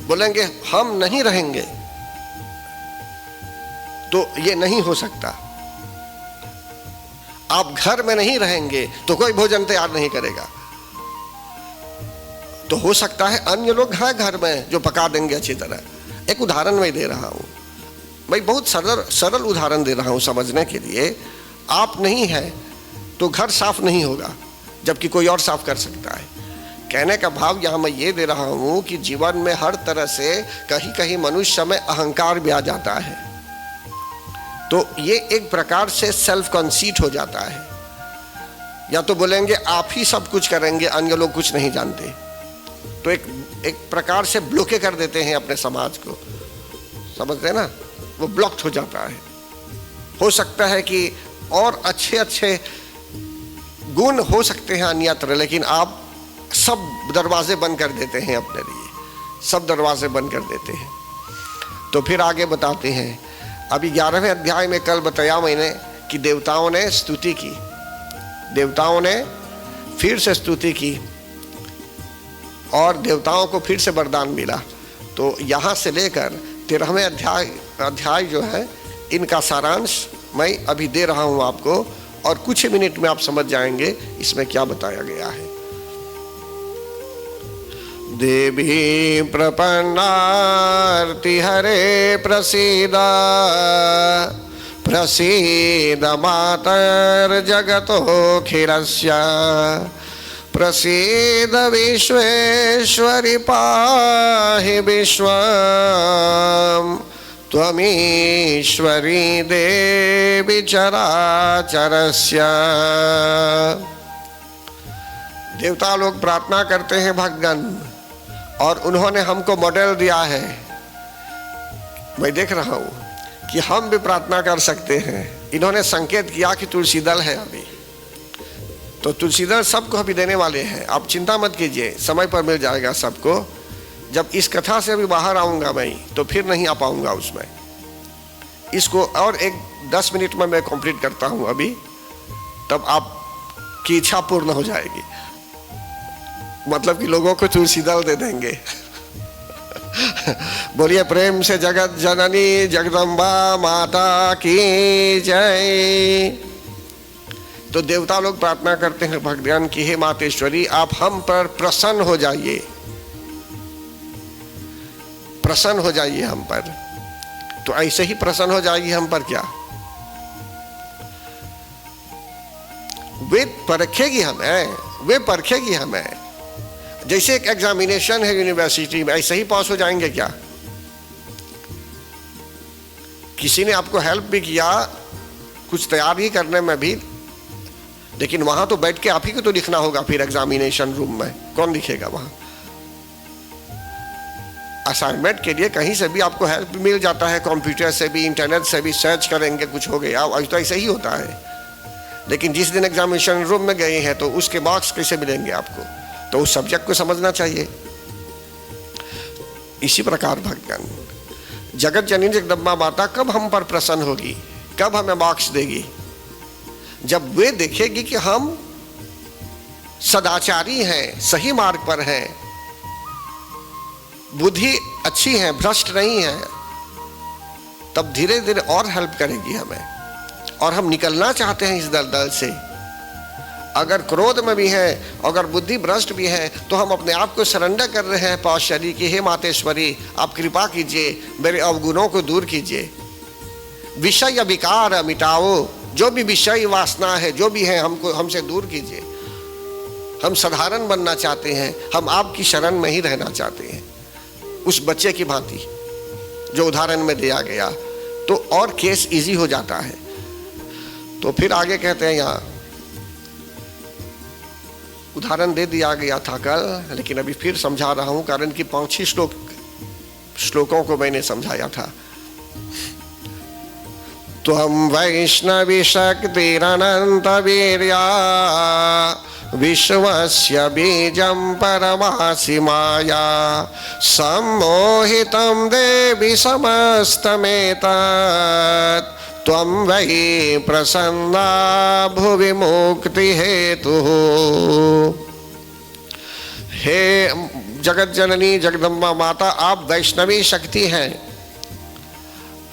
Speaker 2: बोलेंगे हम नहीं रहेंगे तो ये नहीं हो सकता। आप घर में नहीं रहेंगे तो कोई भोजन तैयार नहीं करेगा, तो हो सकता है अन्य लोग हैं घर में जो पका देंगे अच्छी तरह। एक उदाहरण मैं दे रहा हूं, मैं बहुत सरल उदाहरण दे रहा हूं समझने के लिए। आप नहीं है तो घर साफ नहीं होगा, जबकि कोई और साफ कर सकता है। कहने का भाव यहाँ मैं ये दे रहा हूँ कि जीवन में हर तरह से कहीं कहीं मनुष्य में अहंकार भी आ जाता है, तो ये एक प्रकार से सेल्फ कॉन्सीट हो जाता है। या तो बोलेंगे आप ही सब कुछ करेंगे, अन्य लोग कुछ नहीं जानते, तो एक प्रकार से ब्लॉके कर देते हैं अपने समाज को, समझते हैं ना, वो ब्लॉक्ड हो जाता है। हो सकता है कि और अच्छे अच्छे गुण हो सकते हैं अन्यत्र, लेकिन आप सब दरवाजे बंद कर देते हैं अपने लिए, सब दरवाजे बंद कर देते हैं। तो फिर आगे बताते हैं, अभी 11वें अध्याय में कल बताया मैंने कि देवताओं ने स्तुति की, देवताओं ने फिर से स्तुति की और देवताओं को फिर से वरदान मिला। तो यहाँ से लेकर 13वें अध्याय जो है, इनका सारांश मैं अभी दे रहा हूँ आपको, और कुछ ही मिनट में आप समझ जाएंगे इसमें क्या बताया गया है। देवी प्रपन्नार्ति हरे प्रसीद प्रसीद मातर्जगतोऽखिलस्य प्रसीद विश्वेश्वरि पाहि विश्वम् त्वमीश्वरी देवी चराचरस्य। देवता लोग प्रार्थना करते हैं भगवान, और उन्होंने हमको मॉडल दिया है। मैं देख रहा हूं कि हम भी प्रार्थना कर सकते हैं। इन्होंने संकेत किया कि तुलसी दल है अभी, तो तुलसी दल सबको अभी देने वाले हैं, आप चिंता मत कीजिए, समय पर मिल जाएगा सबको। जब इस कथा से अभी बाहर आऊँगा मैं, तो फिर नहीं आ पाऊँगा उसमें। इसको और एक 10 मिनट में मैं कंप्लीट करता हूँ अभी, तब आपकी इच्छा पूर्ण हो जाएगी। मतलब कि लोगों को तुलसी दल दे देंगे। बोलिए प्रेम से जगत जननी जगदम्बा माता की जय। तो देवता लोग प्रार्थना करते हैं भगवान की, हे मातेश्वरी आप हम पर प्रसन्न हो जाइए, प्रसन्न हो जाइए हम पर। तो ऐसे ही प्रसन्न हो जाइए हम पर क्या? वे परखेगी हमें, वे परखेगी हमें। जैसे एक एग्जामिनेशन है यूनिवर्सिटी में, ऐसे ही पास हो जाएंगे क्या? किसी ने आपको हेल्प भी किया कुछ तैयारी करने में भी, लेकिन वहां तो बैठ के आप ही को तो लिखना होगा। फिर एग्जामिनेशन रूम में कौन लिखेगा? वहां असाइनमेंट के लिए कहीं से भी आपको हेल्प मिल जाता है, कंप्यूटर से भी, इंटरनेट से भी सर्च करेंगे, कुछ हो गया, तो ऐसे ही होता है। लेकिन जिस दिन एग्जामिनेशन रूम में गए हैं तो उसके मार्क्स कैसे मिलेंगे आपको? तो उस सब्जेक्ट को समझना चाहिए। इसी प्रकार भगवान जगत जननी जगदम्बा माता कब हम पर प्रसन्न होगी, कब हमें मार्क्स देगी? जब वे देखेगी कि हम सदाचारी हैं, सही मार्ग पर हैं, बुद्धि अच्छी है, भ्रष्ट नहीं है, तब धीरे धीरे और हेल्प करेगी हमें। और हम निकलना चाहते हैं इस दलदल से। अगर क्रोध में भी है, अगर बुद्धि भ्रष्ट भी है, तो हम अपने आप को सरेंडर कर रहे हैं पार्वती की, हे मातेश्वरी आप कृपा कीजिए, मेरे अवगुणों को दूर कीजिए, विषय विकार मिटाओ, जो भी विषय वासना है, जो भी है हमको हमसे दूर कीजिए। हम साधारण बनना चाहते हैं, हम आपकी शरण में ही रहना चाहते हैं, उस बच्चे की भांति जो उदाहरण में दिया गया। तो और केस इजी हो जाता है। तो फिर आगे कहते हैं, यहाँ उदाहरण दे दिया गया था कल, लेकिन अभी फिर समझा रहा हूं, कारण कि 5-6 श्लोक श्लोकों को मैंने समझाया था। त्वं वैष्णवी शक्तिरनंत वीर्या विश्वस्य बीजं परमासि माया सम्मोहितं देवि समस्तमेतत् त्वं वै प्रसन्ना भुवि मुक्ति हेतुः। हे जगत जननी जगदम्बा माता, आप वैष्णवी शक्ति हैं,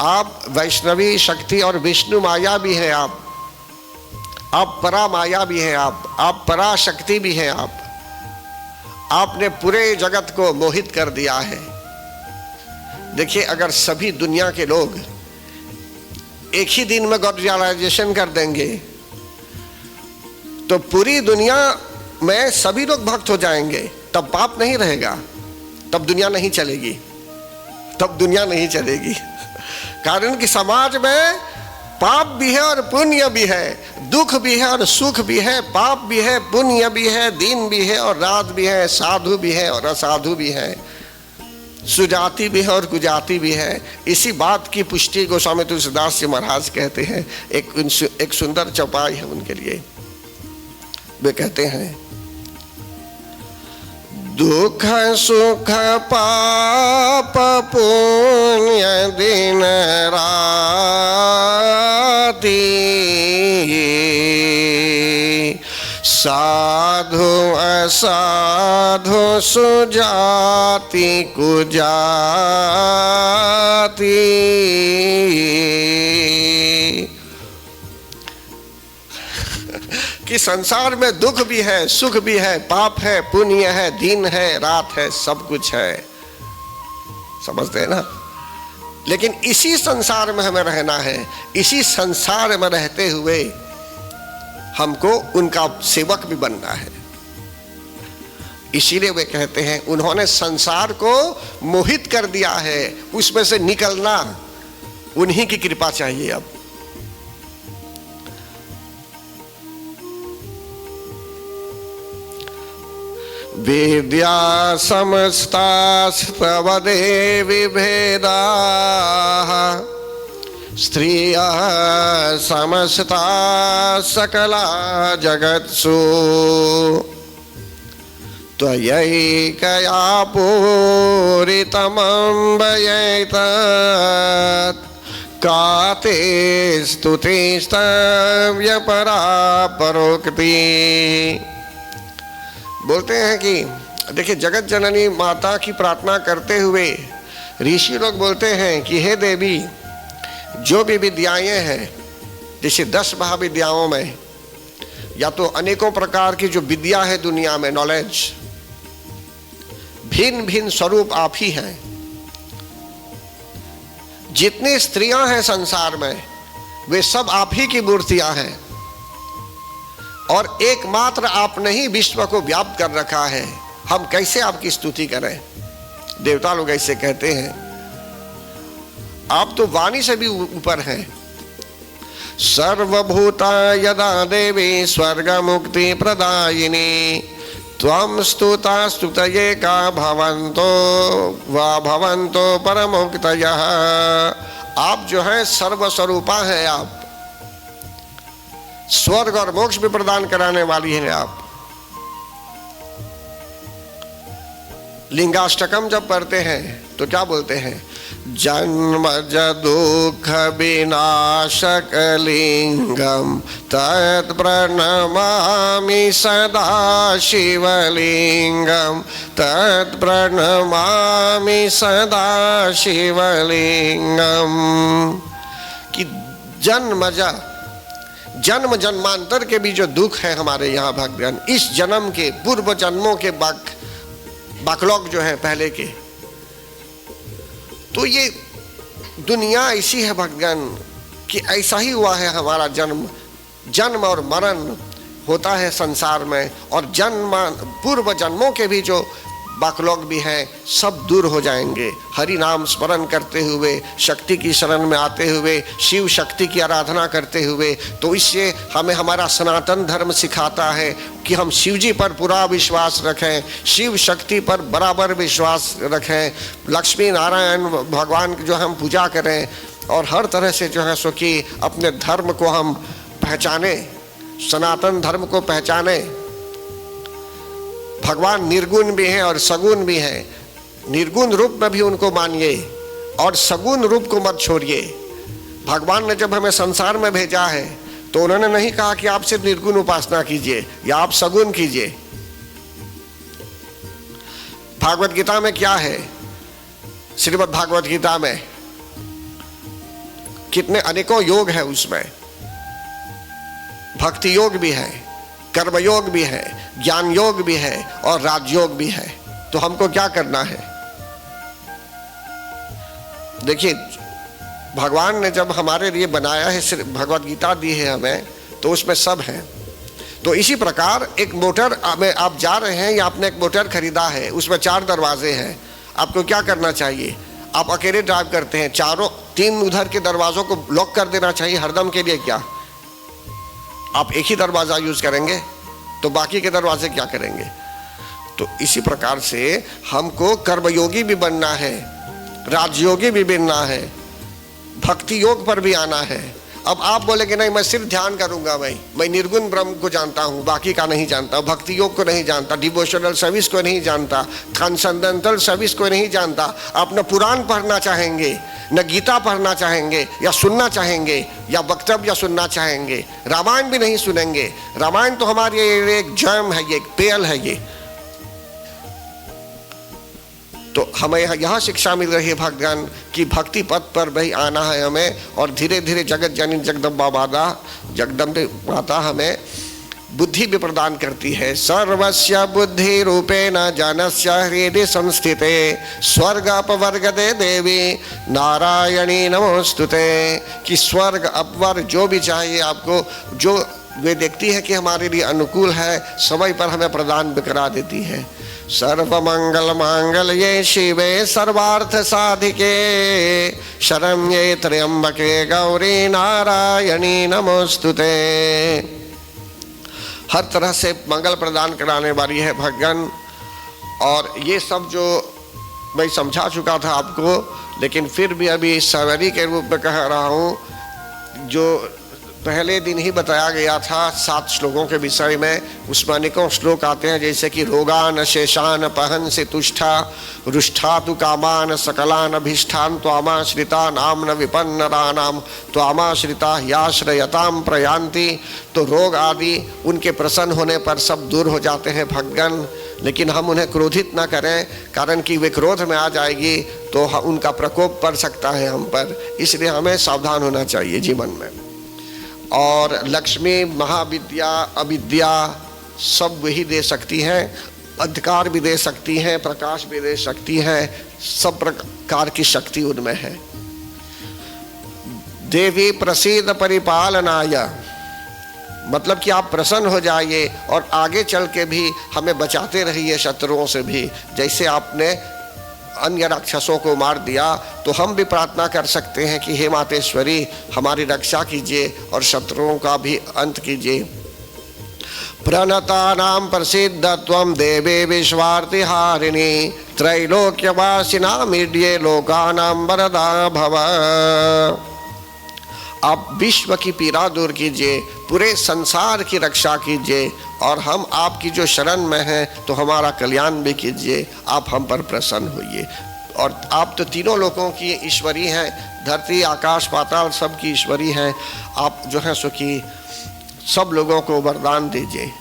Speaker 2: आप वैष्णवी शक्ति और विष्णु माया भी हैं, आप परा माया भी हैं, आप परा शक्ति भी हैं। आपने पूरे जगत को मोहित कर दिया है। देखिए, अगर सभी दुनिया के लोग एक ही दिन में गॉड रियलाइजेशन कर देंगे तो पूरी दुनिया में सभी लोग भक्त हो जाएंगे, तब पाप नहीं रहेगा, तब दुनिया नहीं चलेगी, तब दुनिया नहीं चलेगी। कारण कि समाज में पाप भी है और पुण्य भी है, दुख भी है और सुख भी है, पाप भी है, पुण्य भी है, दिन भी है और रात भी है, साधु भी है और असाधु भी है, सुजाति भी है और कुजाति भी है। इसी बात की पुष्टि गोस्वामी तुलसीदास जी महाराज कहते हैं। एक सुंदर चौपाई है उनके लिए। वे कहते हैं, दुख सुख पाप पुण्य दिन राति साधु असाधु सुजाति कुजाति कि संसार में दुख भी है, सुख भी है, पाप है, पुण्य है, दिन है, रात है, सब कुछ है। समझते हैं ना? लेकिन इसी संसार में हमें रहना है। इसी संसार में रहते हुए हमको उनका सेवक भी बनना है। इसीलिए वे कहते हैं, उन्होंने संसार को मोहित कर दिया है, उसमें से निकलना उन्हीं की कृपा चाहिए। अब विद्या समस्तास्तव देवी भेदाः स्त्रियः समस्ता सकला जगत्सु त्वयैकया पूरितमम्बयैतत् का ते स्तुतिस्तव्य परा परोक्ति। बोलते हैं कि देखिए, जगत जननी माता की प्रार्थना करते हुए ऋषि लोग बोलते हैं कि हे देवी, जो भी विद्याएं हैं, जैसे 10 महाविद्याओं में या तो अनेकों प्रकार की जो विद्या है दुनिया में, नॉलेज, भिन्न भिन्न स्वरूप आप ही हैं। जितनी स्त्रियां हैं संसार में, वे सब आप ही की मूर्तियां हैं और एकमात्र आपने ही विश्व को व्याप्त कर रखा है। हम कैसे आपकी स्तुति करें? देवता लोग ऐसे कहते हैं, आप तो वाणी से भी ऊपर हैं। सर्वभूता यदा देवी स्वर्ग मुक्ति प्रदायिनी त्वं स्तुता स्तुतये का भवन्तो वा भवन्तो परमोक्तयः। आप जो हैं सर्वस्वरूपा हैं, आप स्वर्ग और मोक्ष भी प्रदान कराने वाली हैं। आप लिंगाष्टकम जब पढ़ते हैं तो क्या बोलते हैं? जन्मज दुख विनाशक लिंगम तत् प्रणमामि सदा शिवलिंगम तत् प्रणमामि सदा शिवलिंगम। कि जन्म जन्मांतर के भी जो दुख है हमारे यहाँ भगवान, इस जन्म के पूर्व जन्मों के बैकलॉग जो है पहले के, तो ये दुनिया ऐसी है भगवान कि ऐसा ही हुआ है। हमारा जन्म और मरण होता है संसार में, और पूर्व जन्मों के भी जो बाकलौग भी हैं, सब दूर हो जाएंगे। हरि नाम स्मरण करते हुए, शक्ति की शरण में आते हुए, शिव शक्ति की आराधना करते हुए। तो इससे हमें हमारा सनातन धर्म सिखाता है कि हम शिव जी पर पूरा विश्वास रखें, शिव शक्ति पर बराबर विश्वास रखें, लक्ष्मी नारायण भगवान की जो हम पूजा करें, और हर तरह से जो है सो कि अपने धर्म को हम पहचाने, सनातन धर्म को पहचाने। भगवान निर्गुण भी हैं और सगुण भी हैं। निर्गुण रूप में भी उनको मानिए और सगुण रूप को मत छोड़िए। भगवान ने जब हमें संसार में भेजा है तो उन्होंने नहीं कहा कि आप सिर्फ निर्गुण उपासना कीजिए या आप सगुण कीजिए। भागवत गीता में क्या है? श्रीमद् भागवत गीता में कितने अनेकों योग है, उसमें भक्ति योग भी है, कर्म योग भी है, ज्ञान योग भी है और राजयोग भी है। तो हमको क्या करना है? देखिए, भगवान ने जब हमारे लिए बनाया है, सिर्फ भगवत गीता दी है हमें, तो उसमें सब है। तो इसी प्रकार एक मोटर में आप जा रहे हैं या आपने एक मोटर खरीदा है, उसमें 4 दरवाजे हैं। आपको क्या करना चाहिए? आप अकेले ड्राइव करते हैं, 3 उधर के दरवाजों को लॉक कर देना चाहिए हरदम के लिए। क्या आप एक ही दरवाजा यूज करेंगे? तो बाकी के दरवाजे क्या करेंगे? तो इसी प्रकार से हमको कर्मयोगी भी बनना है, राजयोगी भी बनना है, भक्ति योग पर भी आना है। अब आप बोलेंगे नहीं, मैं सिर्फ ध्यान करूंगा, मैं निर्गुण ब्रह्म को जानता हूं, बाकी का नहीं जानता, भक्ति योग को नहीं जानता, डिवोशनल सर्विस को नहीं जानता, ट्रांसेंडेंटल सर्विस को नहीं जानता। आप न पुराण पढ़ना चाहेंगे, न गीता पढ़ना चाहेंगे या सुनना चाहेंगे या वक्तव्य सुनना चाहेंगे, रामायण भी नहीं सुनेंगे। रामायण तो हमारे एक जैम है, ये एक पेयल है ये। तो हमें यह शिक्षा मिल रही है भगवान की भक्ति पथ पर भी आना है हमें, और धीरे धीरे जगत जननी जगदम्बे माता हमें बुद्धि भी प्रदान करती है। सर्वस्य बुद्धि रूपेण जनस्य हृदि संस्थिते स्वर्ग अपवर्गदे देवी नारायणी नमोस्तुते। कि स्वर्ग अपवर्ग जो भी चाहिए आपको, जो वे देखती है कि हमारे लिए अनुकूल है, समय पर हमें प्रदान भी करा देती है। सर्वमंगल मांगल्ये शिवे सर्वार्थ साधिके शरण्ये त्र्यंबके गौरी नारायणी नमोस्तुते। हर तरह से मंगल प्रदान कराने वाली है भगवान। और ये सब जो मैं समझा चुका था आपको, लेकिन फिर भी अभी सवरी के रूप में कह रहा हूँ। जो पहले दिन ही बताया गया था 7 श्लोकों के विषय में, उसमें अनेकों श्लोक आते हैं, जैसे कि रोगान शेषान पहन से तुष्ठा रुष्ठा तु कामान सकलान अभिष्ठान त्वामाश्रिता नाम न विपन्नरानाम त्वामाश्रिता याश्रयताम प्रयांति। तो रोग आदि उनके प्रसन्न होने पर सब दूर हो जाते हैं भगवान, लेकिन हम उन्हें क्रोधित ना करें, कारण कि वे क्रोध में आ जाएगी तो उनका प्रकोप पड़ सकता है हम पर। इसलिए हमें सावधान होना चाहिए जीवन में। और लक्ष्मी, महाविद्या, अविद्या सब वही दे सकती हैं, अंधकार भी दे सकती हैं, प्रकाश भी दे सकती हैं, सब प्रकार की शक्ति उनमें है। देवी प्रसीद परिपालनाय, मतलब कि आप प्रसन्न हो जाइए और आगे चल के भी हमें बचाते रहिए शत्रुओं से भी। जैसे आपने अन्य राक्षसों को मार दिया, तो हम भी प्रार्थना कर सकते हैं कि हे मातेश्वरी हमारी रक्षा कीजिए और शत्रुओं का भी अंत कीजिए। प्रणतानां प्रसिद्धत्वं देवे विश्वार्तिहारिणी त्रैलोक्यवासिनामीड्ये लोकानां वरदा भव। आप विश्व की पीड़ा दूर कीजिए, पूरे संसार की रक्षा कीजिए, और हम आपकी जो शरण में हैं तो हमारा कल्याण भी कीजिए। आप हम पर प्रसन्न होइए। और आप तो तीनों लोगों की ईश्वरी हैं, धरती आकाश पाताल सब की ईश्वरी हैं। आप जो है सो कि सब लोगों को वरदान दीजिए।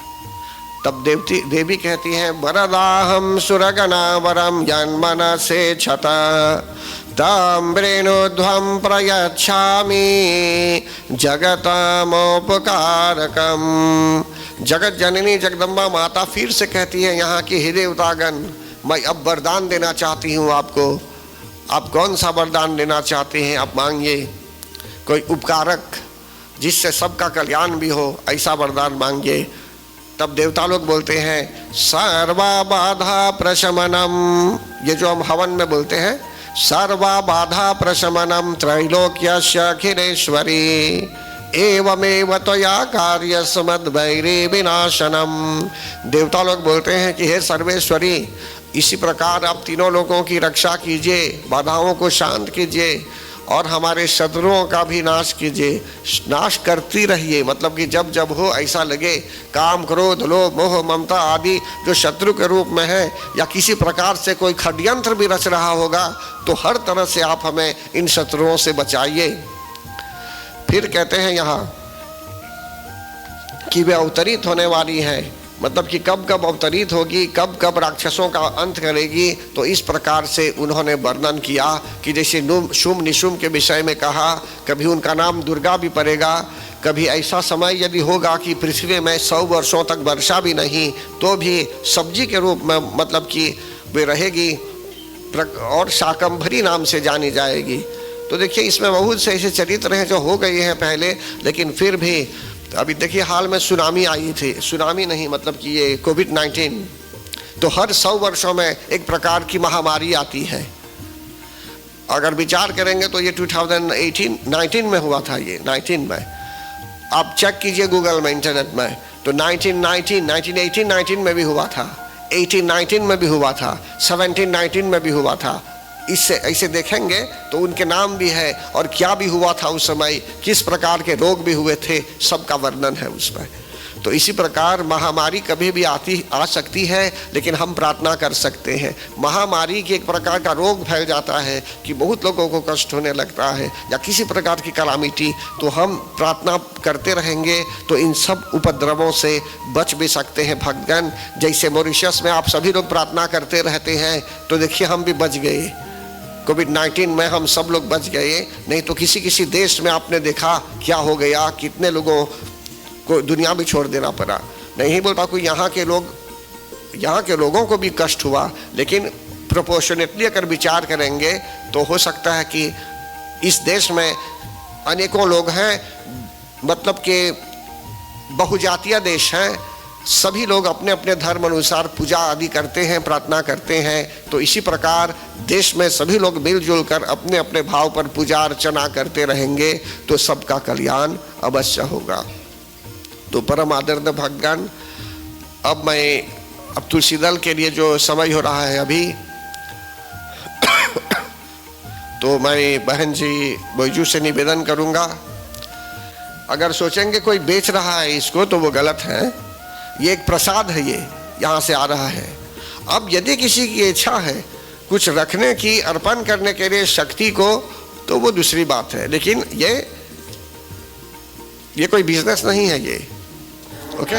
Speaker 2: तब देवी कहती हैं, वरदाहम सुरगना वरम जन्मन से छता ताम्रेणोध्वं प्रयच्छामि जगतमोपकारकम। जगत जननी जगदम्बा माता फिर से कहती है यहाँ की हे देवतागण, मैं अब वरदान देना चाहती हूँ आपको। आप कौन सा वरदान देना चाहते हैं? आप मांगिए। कोई उपकारक जिससे सबका कल्याण भी हो, ऐसा वरदान मांगिए। तब देवता लोग बोलते हैं सर्वा बाधा प्रशमनम, ये जो हम हवन में बोलते हैं, सर्वा बाधा प्रशमनम त्रैलोक्यस्य अखिलेश्वरी एवमेव त्वया कार्य समद्वैरे विनाशनम। देवता लोग बोलते हैं कि हे सर्वेश्वरी, इसी प्रकार आप तीनों लोगों की रक्षा कीजिए, बाधाओं को शांत कीजिए और हमारे शत्रुओं का भी नाश कीजिए, नाश करती रहिए। मतलब कि जब जब हो ऐसा लगे काम क्रोध लोभ मोह ममता आदि जो शत्रु के रूप में है या किसी प्रकार से कोई षड्यंत्र भी रच रहा होगा तो हर तरह से आप हमें इन शत्रुओं से बचाइए। फिर कहते हैं यहाँ कि वे अवतरित होने वाली है, मतलब कि कब कब अवतरित होगी, कब कब राक्षसों का अंत करेगी। तो इस प्रकार से उन्होंने वर्णन किया कि जैसे शुम निशुम के विषय में कहा, कभी उनका नाम दुर्गा भी पड़ेगा, कभी ऐसा समय यदि होगा कि पृथ्वी में 100 वर्षों तक वर्षा भी नहीं तो भी सब्जी के रूप में मतलब कि वे रहेगी और शाकंभरी नाम से जानी जाएगी। तो देखिए इसमें बहुत से ऐसे चरित्र हैं जो हो गए हैं पहले, लेकिन फिर भी अभी देखिए हाल में सुनामी आई थी, सुनामी नहीं मतलब कि ये कोविड-19, तो हर 100 वर्षों में एक प्रकार की महामारी आती है। अगर विचार करेंगे तो ये 2019 में हुआ था, ये 19 में आप चेक कीजिए गूगल में इंटरनेट में, तो 1918 में भी हुआ था, 1819 में भी हुआ था, 1719 में भी हुआ था। इससे ऐसे देखेंगे तो उनके नाम भी है और क्या भी हुआ था उस समय, किस प्रकार के रोग भी हुए थे, सबका वर्णन है उसमें। तो इसी प्रकार महामारी कभी भी आ सकती है, लेकिन हम प्रार्थना कर सकते हैं। महामारी की एक प्रकार का रोग फैल जाता है कि बहुत लोगों को कष्ट होने लगता है या किसी प्रकार की कलामिटी, तो हम प्रार्थना करते रहेंगे तो इन सब उपद्रवों से बच भी सकते हैं भक्तगण। जैसे मॉरिशस में आप सभी लोग प्रार्थना करते रहते हैं, तो देखिए हम भी बच गए, कोविड-19 में हम सब लोग बच गए। नहीं तो किसी किसी देश में आपने देखा क्या हो गया, कितने लोगों को दुनिया भी छोड़ देना पड़ा। नहीं बोलता कोई यहाँ के लोगों को भी कष्ट हुआ, लेकिन प्रोपोर्शनेटली अगर विचार करेंगे तो हो सकता है कि इस देश में अनेकों लोग हैं, मतलब कि बहुजातीय देश है, सभी लोग अपने अपने धर्म अनुसार पूजा आदि करते हैं, प्रार्थना करते हैं। तो इसी प्रकार देश में सभी लोग मिलजुल कर अपने अपने भाव पर पूजा अर्चना करते रहेंगे तो सबका कल्याण अवश्य होगा। तो परम आदरणीय भक्तगण, अब तुलसी दल के लिए जो समय हो रहा है अभी तो मैं बहन जी बैजू से निवेदन करूंगा, अगर सोचेंगे कोई बेच रहा है इसको तो वो गलत है, ये एक प्रसाद है, ये यहाँ से आ रहा है। अब यदि किसी की इच्छा है कुछ रखने की, अर्पण करने के लिए शक्ति को, तो वो दूसरी बात है, लेकिन ये कोई बिजनेस नहीं है ये। ओके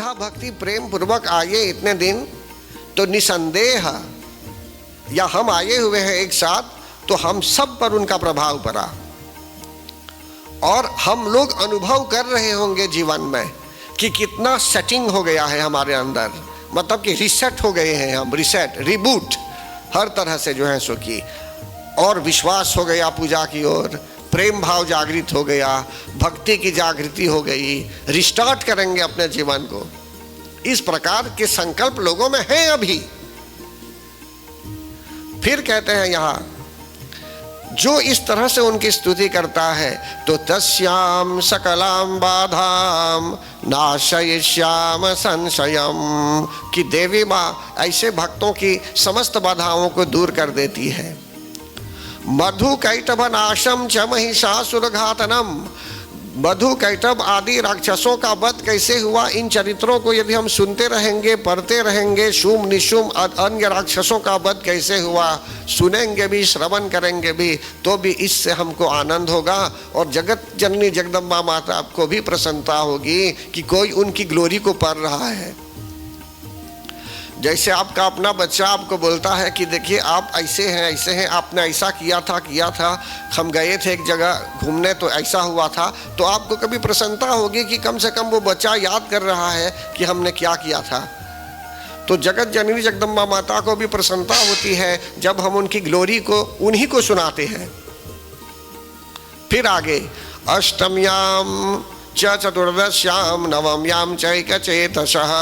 Speaker 2: श्रद्धा भक्ति प्रेम पूर्वक आए इतने दिन, तो निसंदेह या हम आए हुए हैं एक साथ, तो हम सब पर उनका प्रभाव पड़ा और हम लोग अनुभव कर रहे होंगे जीवन में कि कितना सेटिंग हो गया है हमारे अंदर, मतलब कि रिसेट हो गए हैं हम, रिसेट रिबूट हर तरह से जो है सो की, और विश्वास हो गया पूजा की ओर, प्रेम भाव जागृत हो गया, भक्ति की जागृति हो गई, रिस्टार्ट करेंगे अपने जीवन को। इस प्रकार के संकल्प लोगों में हैं अभी। फिर कहते हैं यहाँ, जो इस तरह से उनकी स्तुति करता है तो तस्याम सकलाम बाधाम नाशयिष्याम संशयम, कि देवी माँ ऐसे भक्तों की समस्त बाधाओं को दूर कर देती है। मधु कैटभ नाशम च महिषासुर घातनम, मधु कैटभ आदि राक्षसों का वध कैसे हुआ, इन चरित्रों को यदि हम सुनते रहेंगे, पढ़ते रहेंगे, शुम निशुम अन्य राक्षसों का वध कैसे हुआ सुनेंगे भी, श्रवण करेंगे भी, तो भी इससे हमको आनंद होगा और जगत जननी जगदम्बा माता को भी प्रसन्नता होगी कि कोई उनकी ग्लोरी को पढ़ रहा है। जैसे आपका अपना बच्चा आपको बोलता है कि देखिए आप ऐसे हैं, आपने ऐसा किया था, हम गए थे एक जगह घूमने तो ऐसा हुआ था, तो आपको कभी प्रसन्नता होगी कि कम से कम वो बच्चा याद कर रहा है कि हमने क्या किया था। तो जगत जननी जगदम्बा माता को भी प्रसन्नता होती है जब हम उनकी ग्लोरी को उन्हीं को सुनाते हैं। फिर आगे, अष्टम्याम च चतुर्दश्याम नवम्याम चैकचेतसः,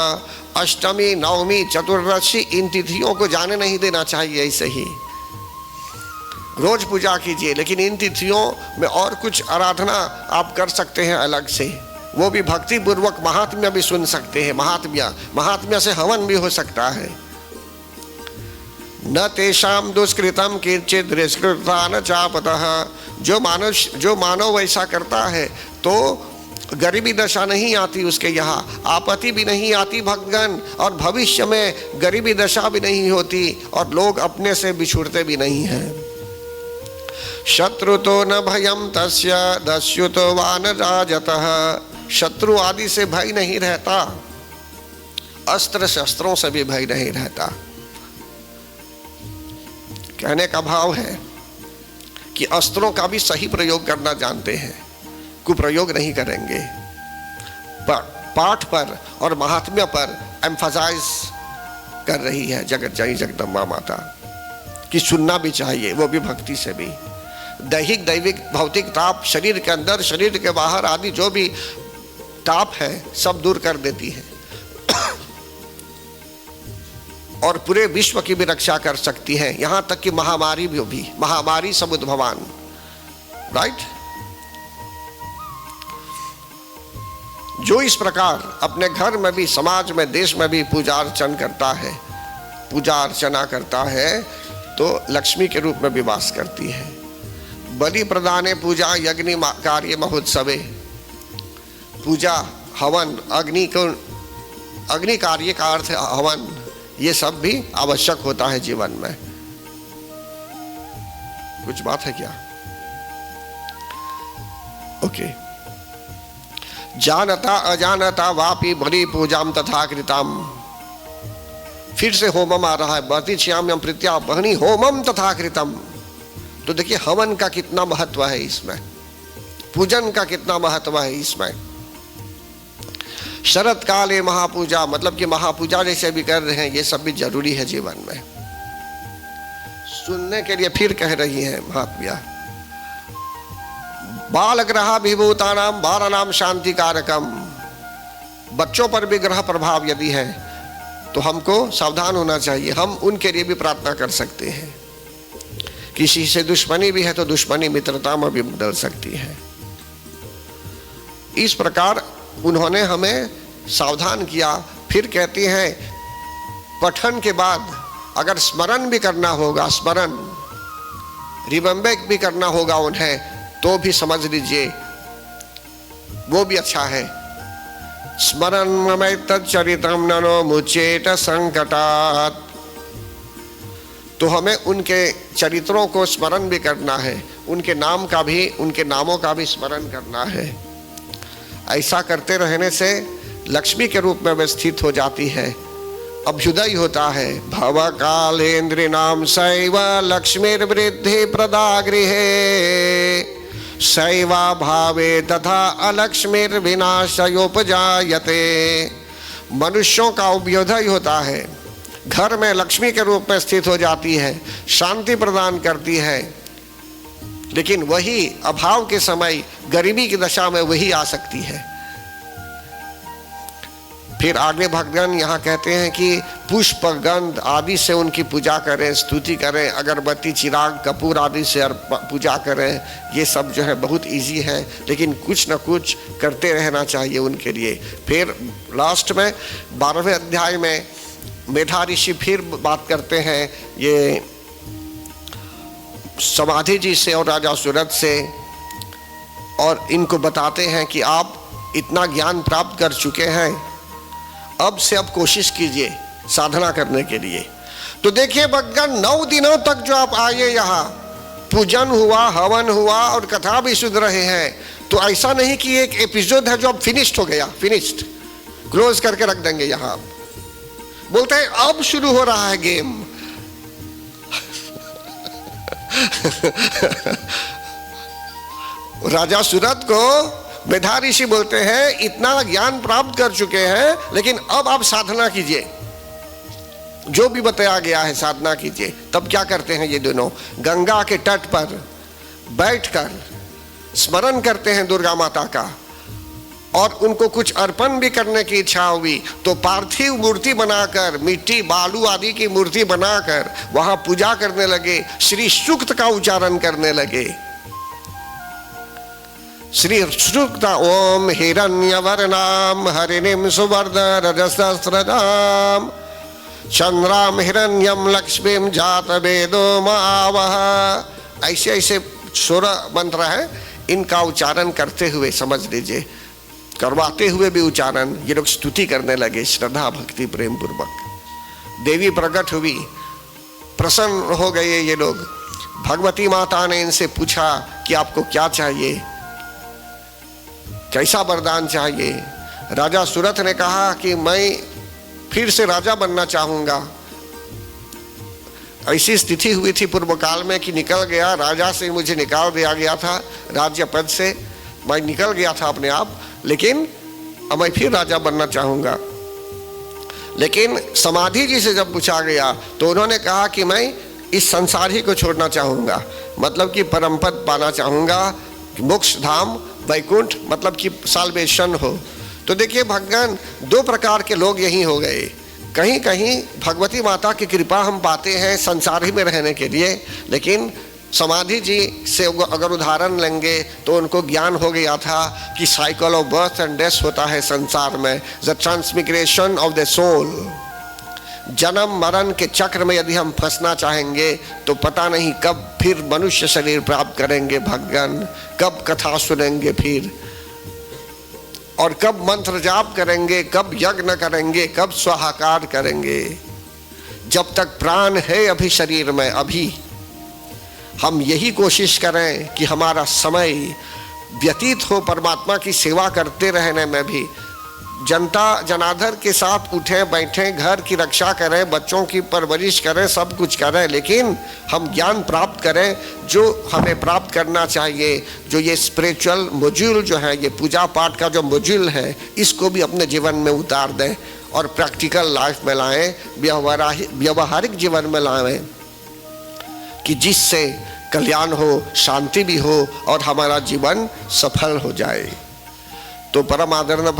Speaker 2: अष्टमी नवमी चतुर्दशी इन तिथियों को जाने नहीं देना चाहिए। ऐसे ही रोज पूजा कीजिए, लेकिन इन तिथियों में और कुछ आराधना आप कर सकते हैं अलग से, वो भी भक्ति पूर्वक महात्म्य भी सुन सकते हैं। महात्म्य से हवन भी हो सकता है। न तेषाम दुष्कृतम किंचित दुष्कृता न चापतः, जो मानव वैसा करता है तो गरीबी दशा नहीं आती उसके यहाँ, आपत्ति भी नहीं आती भक्तगण, और भविष्य में गरीबी दशा भी नहीं होती और लोग अपने से बिछुड़ते भी नहीं हैं। शत्रु तो न भयम तस्य दस्युतो वान राजतः, शत्रु आदि से भय नहीं रहता, अस्त्र शस्त्रों से भी भय नहीं रहता। कहने का भाव है कि अस्त्रों का भी सही प्रयोग करना जानते हैं, कुप्रयोग नहीं करेंगे। पाठ पर और महात्म्य पर एम्फसाइज कर रही है जगत जननी जगदम्बा माता कि सुनना भी चाहिए, वो भी भक्ति से भी। दैहिक दैविक भौतिक ताप शरीर के अंदर शरीर के बाहर आदि जो भी ताप है सब दूर कर देती है और पूरे विश्व की भी रक्षा कर सकती है, यहाँ तक कि महामारी भी महामारी समुद्भवान, राइट। जो इस प्रकार अपने घर में भी समाज में देश में भी पूजा अर्चना करता है तो लक्ष्मी के रूप में भी वास करती है। बलि प्रदाने पूजा यज्ञ कार्य महोत्सवे, पूजा हवन अग्नि कार्य का अर्थ हवन, ये सब भी आवश्यक होता है जीवन में। कुछ बात है क्या? ओके। जानता अजानता वापि बलि पूजाम तथा कृताम, फिर से होमम आ रहा है, बर्तिष्याम्यम प्रीत्या बहनी होमम तथा कृतम। तो देखिए हवन का कितना महत्व है इसमें, पूजन का कितना महत्व है इसमें। शरत काले महापूजा, मतलब कि महापूजा जैसे भी कर रहे हैं, ये सब भी जरूरी है जीवन में। सुनने के लिए फिर कह रही है महात्म्या, बाल ग्रह विभूतानाम बालानाम शांति कारकम, बच्चों पर भी ग्रह प्रभाव यदि है तो हमको सावधान होना चाहिए। हम उनके लिए भी प्रार्थना कर सकते हैं। किसी से दुश्मनी भी है तो दुश्मनी मित्रता में भी बदल सकती है। इस प्रकार उन्होंने हमें सावधान किया। फिर कहती हैं पठन के बाद अगर स्मरण भी करना होगा, स्मरण रिमेम्बर भी करना होगा उन्हें, तो भी समझ लीजिए वो भी अच्छा है। स्मरण ममै तच्चरितम ननो मुचेत संकटात्, तो हमें उनके चरित्रों को स्मरण भी करना है, उनके नामों का भी स्मरण करना है। ऐसा करते रहने से लक्ष्मी के रूप में व्यवस्थित हो जाती है, अभ्युदय होता है। भव कालेन्द्र नाम शैव लक्ष्मीर्वृद्धि प्रदा गृहे शैवा भावे तथा अलक्ष्मीर्विनाशयोपजायते। मनुष्यों का अभ्युदय होता है, घर में लक्ष्मी के रूप में स्थित हो जाती है, शांति प्रदान करती है, लेकिन वही अभाव के समय गरीबी की दशा में वही आ सकती है। फिर आगे भगवान यहाँ कहते हैं कि पुष्प गंध आदि से उनकी पूजा करें, स्तुति करें, अगरबत्ती चिराग कपूर आदि से पूजा करें। ये सब जो है बहुत इजी है, लेकिन कुछ न कुछ करते रहना चाहिए उनके लिए। फिर लास्ट में 12वें अध्याय में मेधा ऋषि फिर बात करते हैं ये समाधि जी से और राजा सूरत से, और इनको बताते हैं कि आप इतना ज्ञान प्राप्त कर चुके हैं, अब से अब कोशिश कीजिए साधना करने के लिए। तो देखिए भगवान 9 दिनों तक जो आप आए यहाँ, पूजन हुआ, हवन हुआ और कथा भी सुन रहे हैं, तो ऐसा नहीं कि एक एपिसोड है जो अब फिनिश्ड हो गया, फिनिश्ड क्लोज करके रख देंगे। यहाँ बोलते हैं अब शुरू हो रहा है गेम। राजा सूरत को मेधा ऋषि बोलते हैं इतना ज्ञान प्राप्त कर चुके हैं, लेकिन अब आप साधना कीजिए, जो भी बताया गया है साधना कीजिए। तब क्या करते हैं ये दोनों, गंगा के तट पर बैठकर स्मरण करते हैं दुर्गा माता का, और उनको कुछ अर्पण भी करने की इच्छा हुई तो पार्थिव मूर्ति बनाकर, मिट्टी बालू आदि की मूर्ति बनाकर वहां पूजा करने लगे, श्री सूक्त का उच्चारण करने लगे। श्री सूक्त ओम हिरण्यवर्णाम हरिणीम सुवर्धरजसहस्रनाम चंद्राम हिरण्यम लक्ष्मीम जात वेदो मावह। ऐसे ऐसे 16 मंत्र है, इनका उच्चारण करते हुए समझ लीजिए, करवाते हुए भी उच्चारण ये लोग स्तुति करने लगे श्रद्धा भक्ति प्रेम पूर्वक। देवी प्रकट हुई, प्रसन्न हो गए ये लोग। भगवती माता ने इनसे पूछा कि आपको क्या चाहिए, कैसा वरदान चाहिए। राजा सूरत ने कहा कि मैं फिर से राजा बनना चाहूंगा। ऐसी स्थिति हुई थी पूर्व काल में कि निकल गया, राजा से मुझे निकाल दिया गया था, राज्य पद से मैं निकल गया था अपने आप, लेकिन अब मैं फिर राजा बनना चाहूंगा। लेकिन समाधि जी से जब पूछा गया तो उन्होंने कहा कि मैं इस संसार ही को छोड़ना चाहूंगा, मतलब कि परम पद पाना चाहूंगा, मोक्ष धाम वैकुंठ, मतलब कि साल्वेशन हो। तो देखिए भगवान 2 प्रकार के लोग यही हो गए। कहीं कहीं भगवती माता की कृपा हम पाते हैं संसार ही में रहने के लिए, लेकिन समाधि जी से अगर उदाहरण लेंगे तो उनको ज्ञान हो गया था कि cycle of birth and death होता है संसार में, द ट्रांसमिग्रेशन ऑफ द सोल। जन्म मरण के चक्र में यदि हम फंसना चाहेंगे तो पता नहीं कब फिर मनुष्य शरीर प्राप्त करेंगे भगवान, कब कथा सुनेंगे फिर, और कब मंत्र जाप करेंगे, कब यज्ञ करेंगे, कब स्वाहाकार करेंगे। जब तक प्राण है अभी शरीर में, अभी हम यही कोशिश करें कि हमारा समय व्यतीत हो परमात्मा की सेवा करते रहने में भी। जनता जनार्दन के साथ उठें बैठें, घर की रक्षा करें, बच्चों की परवरिश करें, सब कुछ करें, लेकिन हम ज्ञान प्राप्त करें जो हमें प्राप्त करना चाहिए। जो ये स्पिरिचुअल मॉड्यूल जो है, ये पूजा पाठ का जो मॉड्यूल है, इसको भी अपने जीवन में उतार दें और प्रैक्टिकल लाइफ में लाएं, व्यवहारिक जीवन में लाएं, कि जिससे कल्याण हो, शांति भी हो और हमारा जीवन सफल हो जाए। तो परम आदरणीय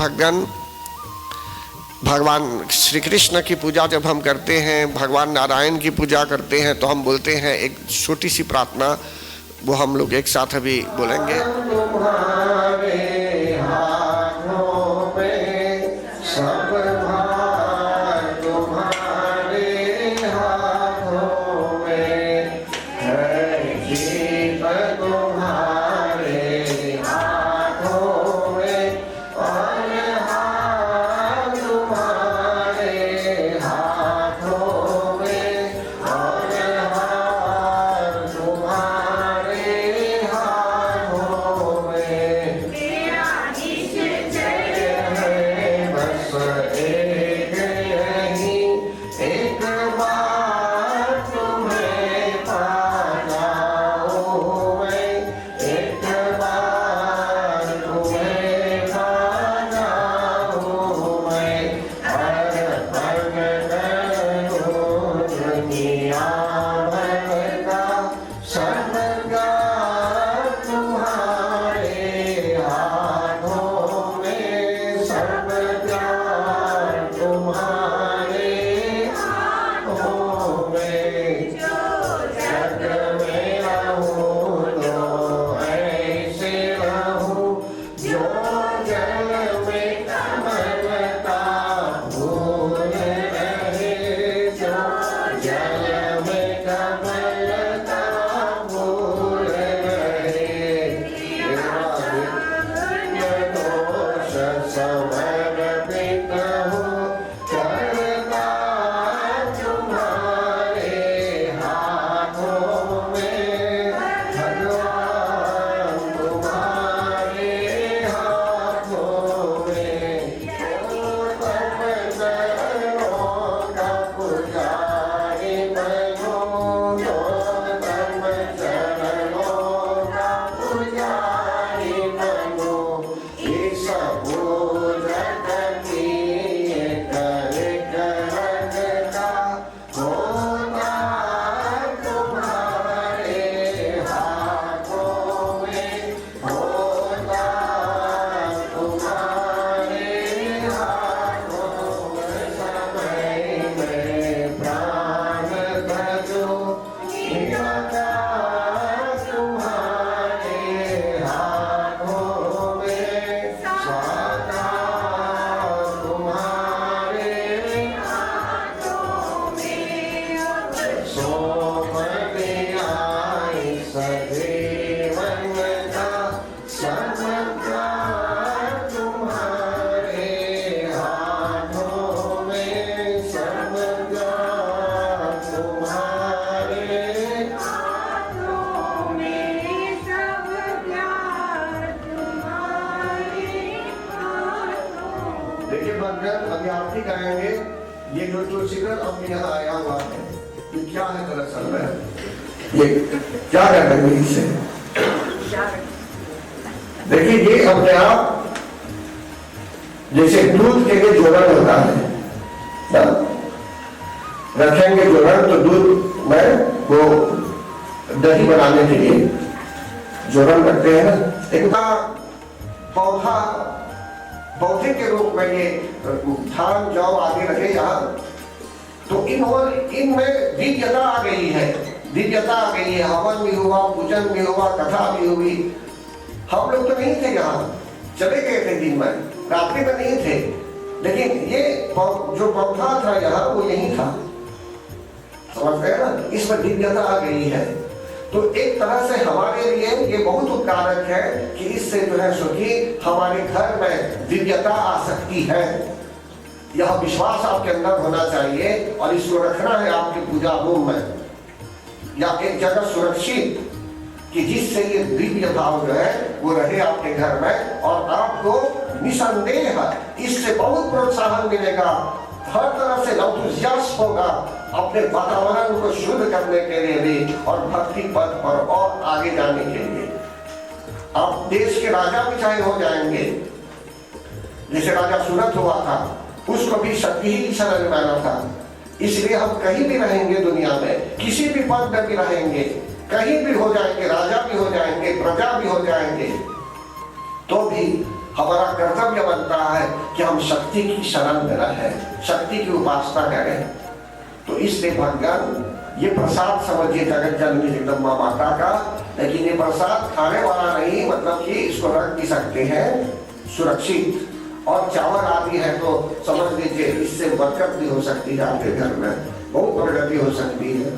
Speaker 2: भगवान श्री कृष्ण की पूजा जब हम करते हैं, भगवान नारायण की पूजा करते हैं, तो हम बोलते हैं एक छोटी सी प्रार्थना, वो हम लोग एक साथ अभी बोलेंगे। ये जो तुलसीदास अपने यहाँ आया हुआ है, ये क्या है दरअसल में? ये क्या करते हैं इससे? देखिए, ये अपने आप जैसे दूध के लिए जोड़न होता है ना? रखेंगे जोड़न तो दूध में वो दही बनाने के लिए जोड़न रखते हैं ना। एक पौधा पौधे के रूप में ये धान जौ आदि रखे यहाँ, तो इनमें दिव्यता आ गई है, दिव्यता आ गई है। हवन भी हुआ, पूजन भी हुआ, कथा भी हुई। हम लोग तो नहीं थे यहाँ, चले गए थे दिन में, रात्रि में नहीं थे, लेकिन ये जो पौधा था यहाँ वो यही था, समझ गए ना? इसमें दिव्यता आ गई है। तो एक तरह से हमारे लिए ये बहुत उपकारक है कि इससे जो है सुखी हमारे घर में दिव्यता आ सकती है। यह विश्वास आपके अंदर होना चाहिए और इसको रखना है आपके पूजा रूम में या एक जगह सुरक्षित, कि जिससे ये दिव्य भाव जो है वो रहे आपके घर में, और आपको निसंदेह इससे बहुत प्रोत्साहन मिलेगा, हर तरह से एंथुसियास्ट होगा अपने वातावरण को शुद्ध करने के लिए भी और भक्ति पथ पर और आगे जाने के लिए। आप देश के राजा भी चाहे हो जाएंगे, जैसे राजा सुरत हुआ था, उसको भी शक्ति ही समझ में आना था। इसलिए हम कहीं भी रहेंगे दुनिया में, किसी भी पद में भी रहेंगे, कहीं भी हो जाएंगे, राजा भी हो जाएंगे, प्रजा भी हो जाएंगे, तो भी हमारा कर्तव्य बनता है कि हम शक्ति की शरण में रहें, शक्ति की उपासना करें। तो इसलिए भगवान ये प्रसाद समझिए जगत जननी जगदम्बा माता का, लेकिन ये प्रसाद खाने वाला नहीं, मतलब कि इसको रख भी सकते हैं सुरक्षित, और चावल आदि है तो समझ लीजिए इससे बरकत भी हो सकती है, आपके घर में बहुत प्रगति हो सकती है।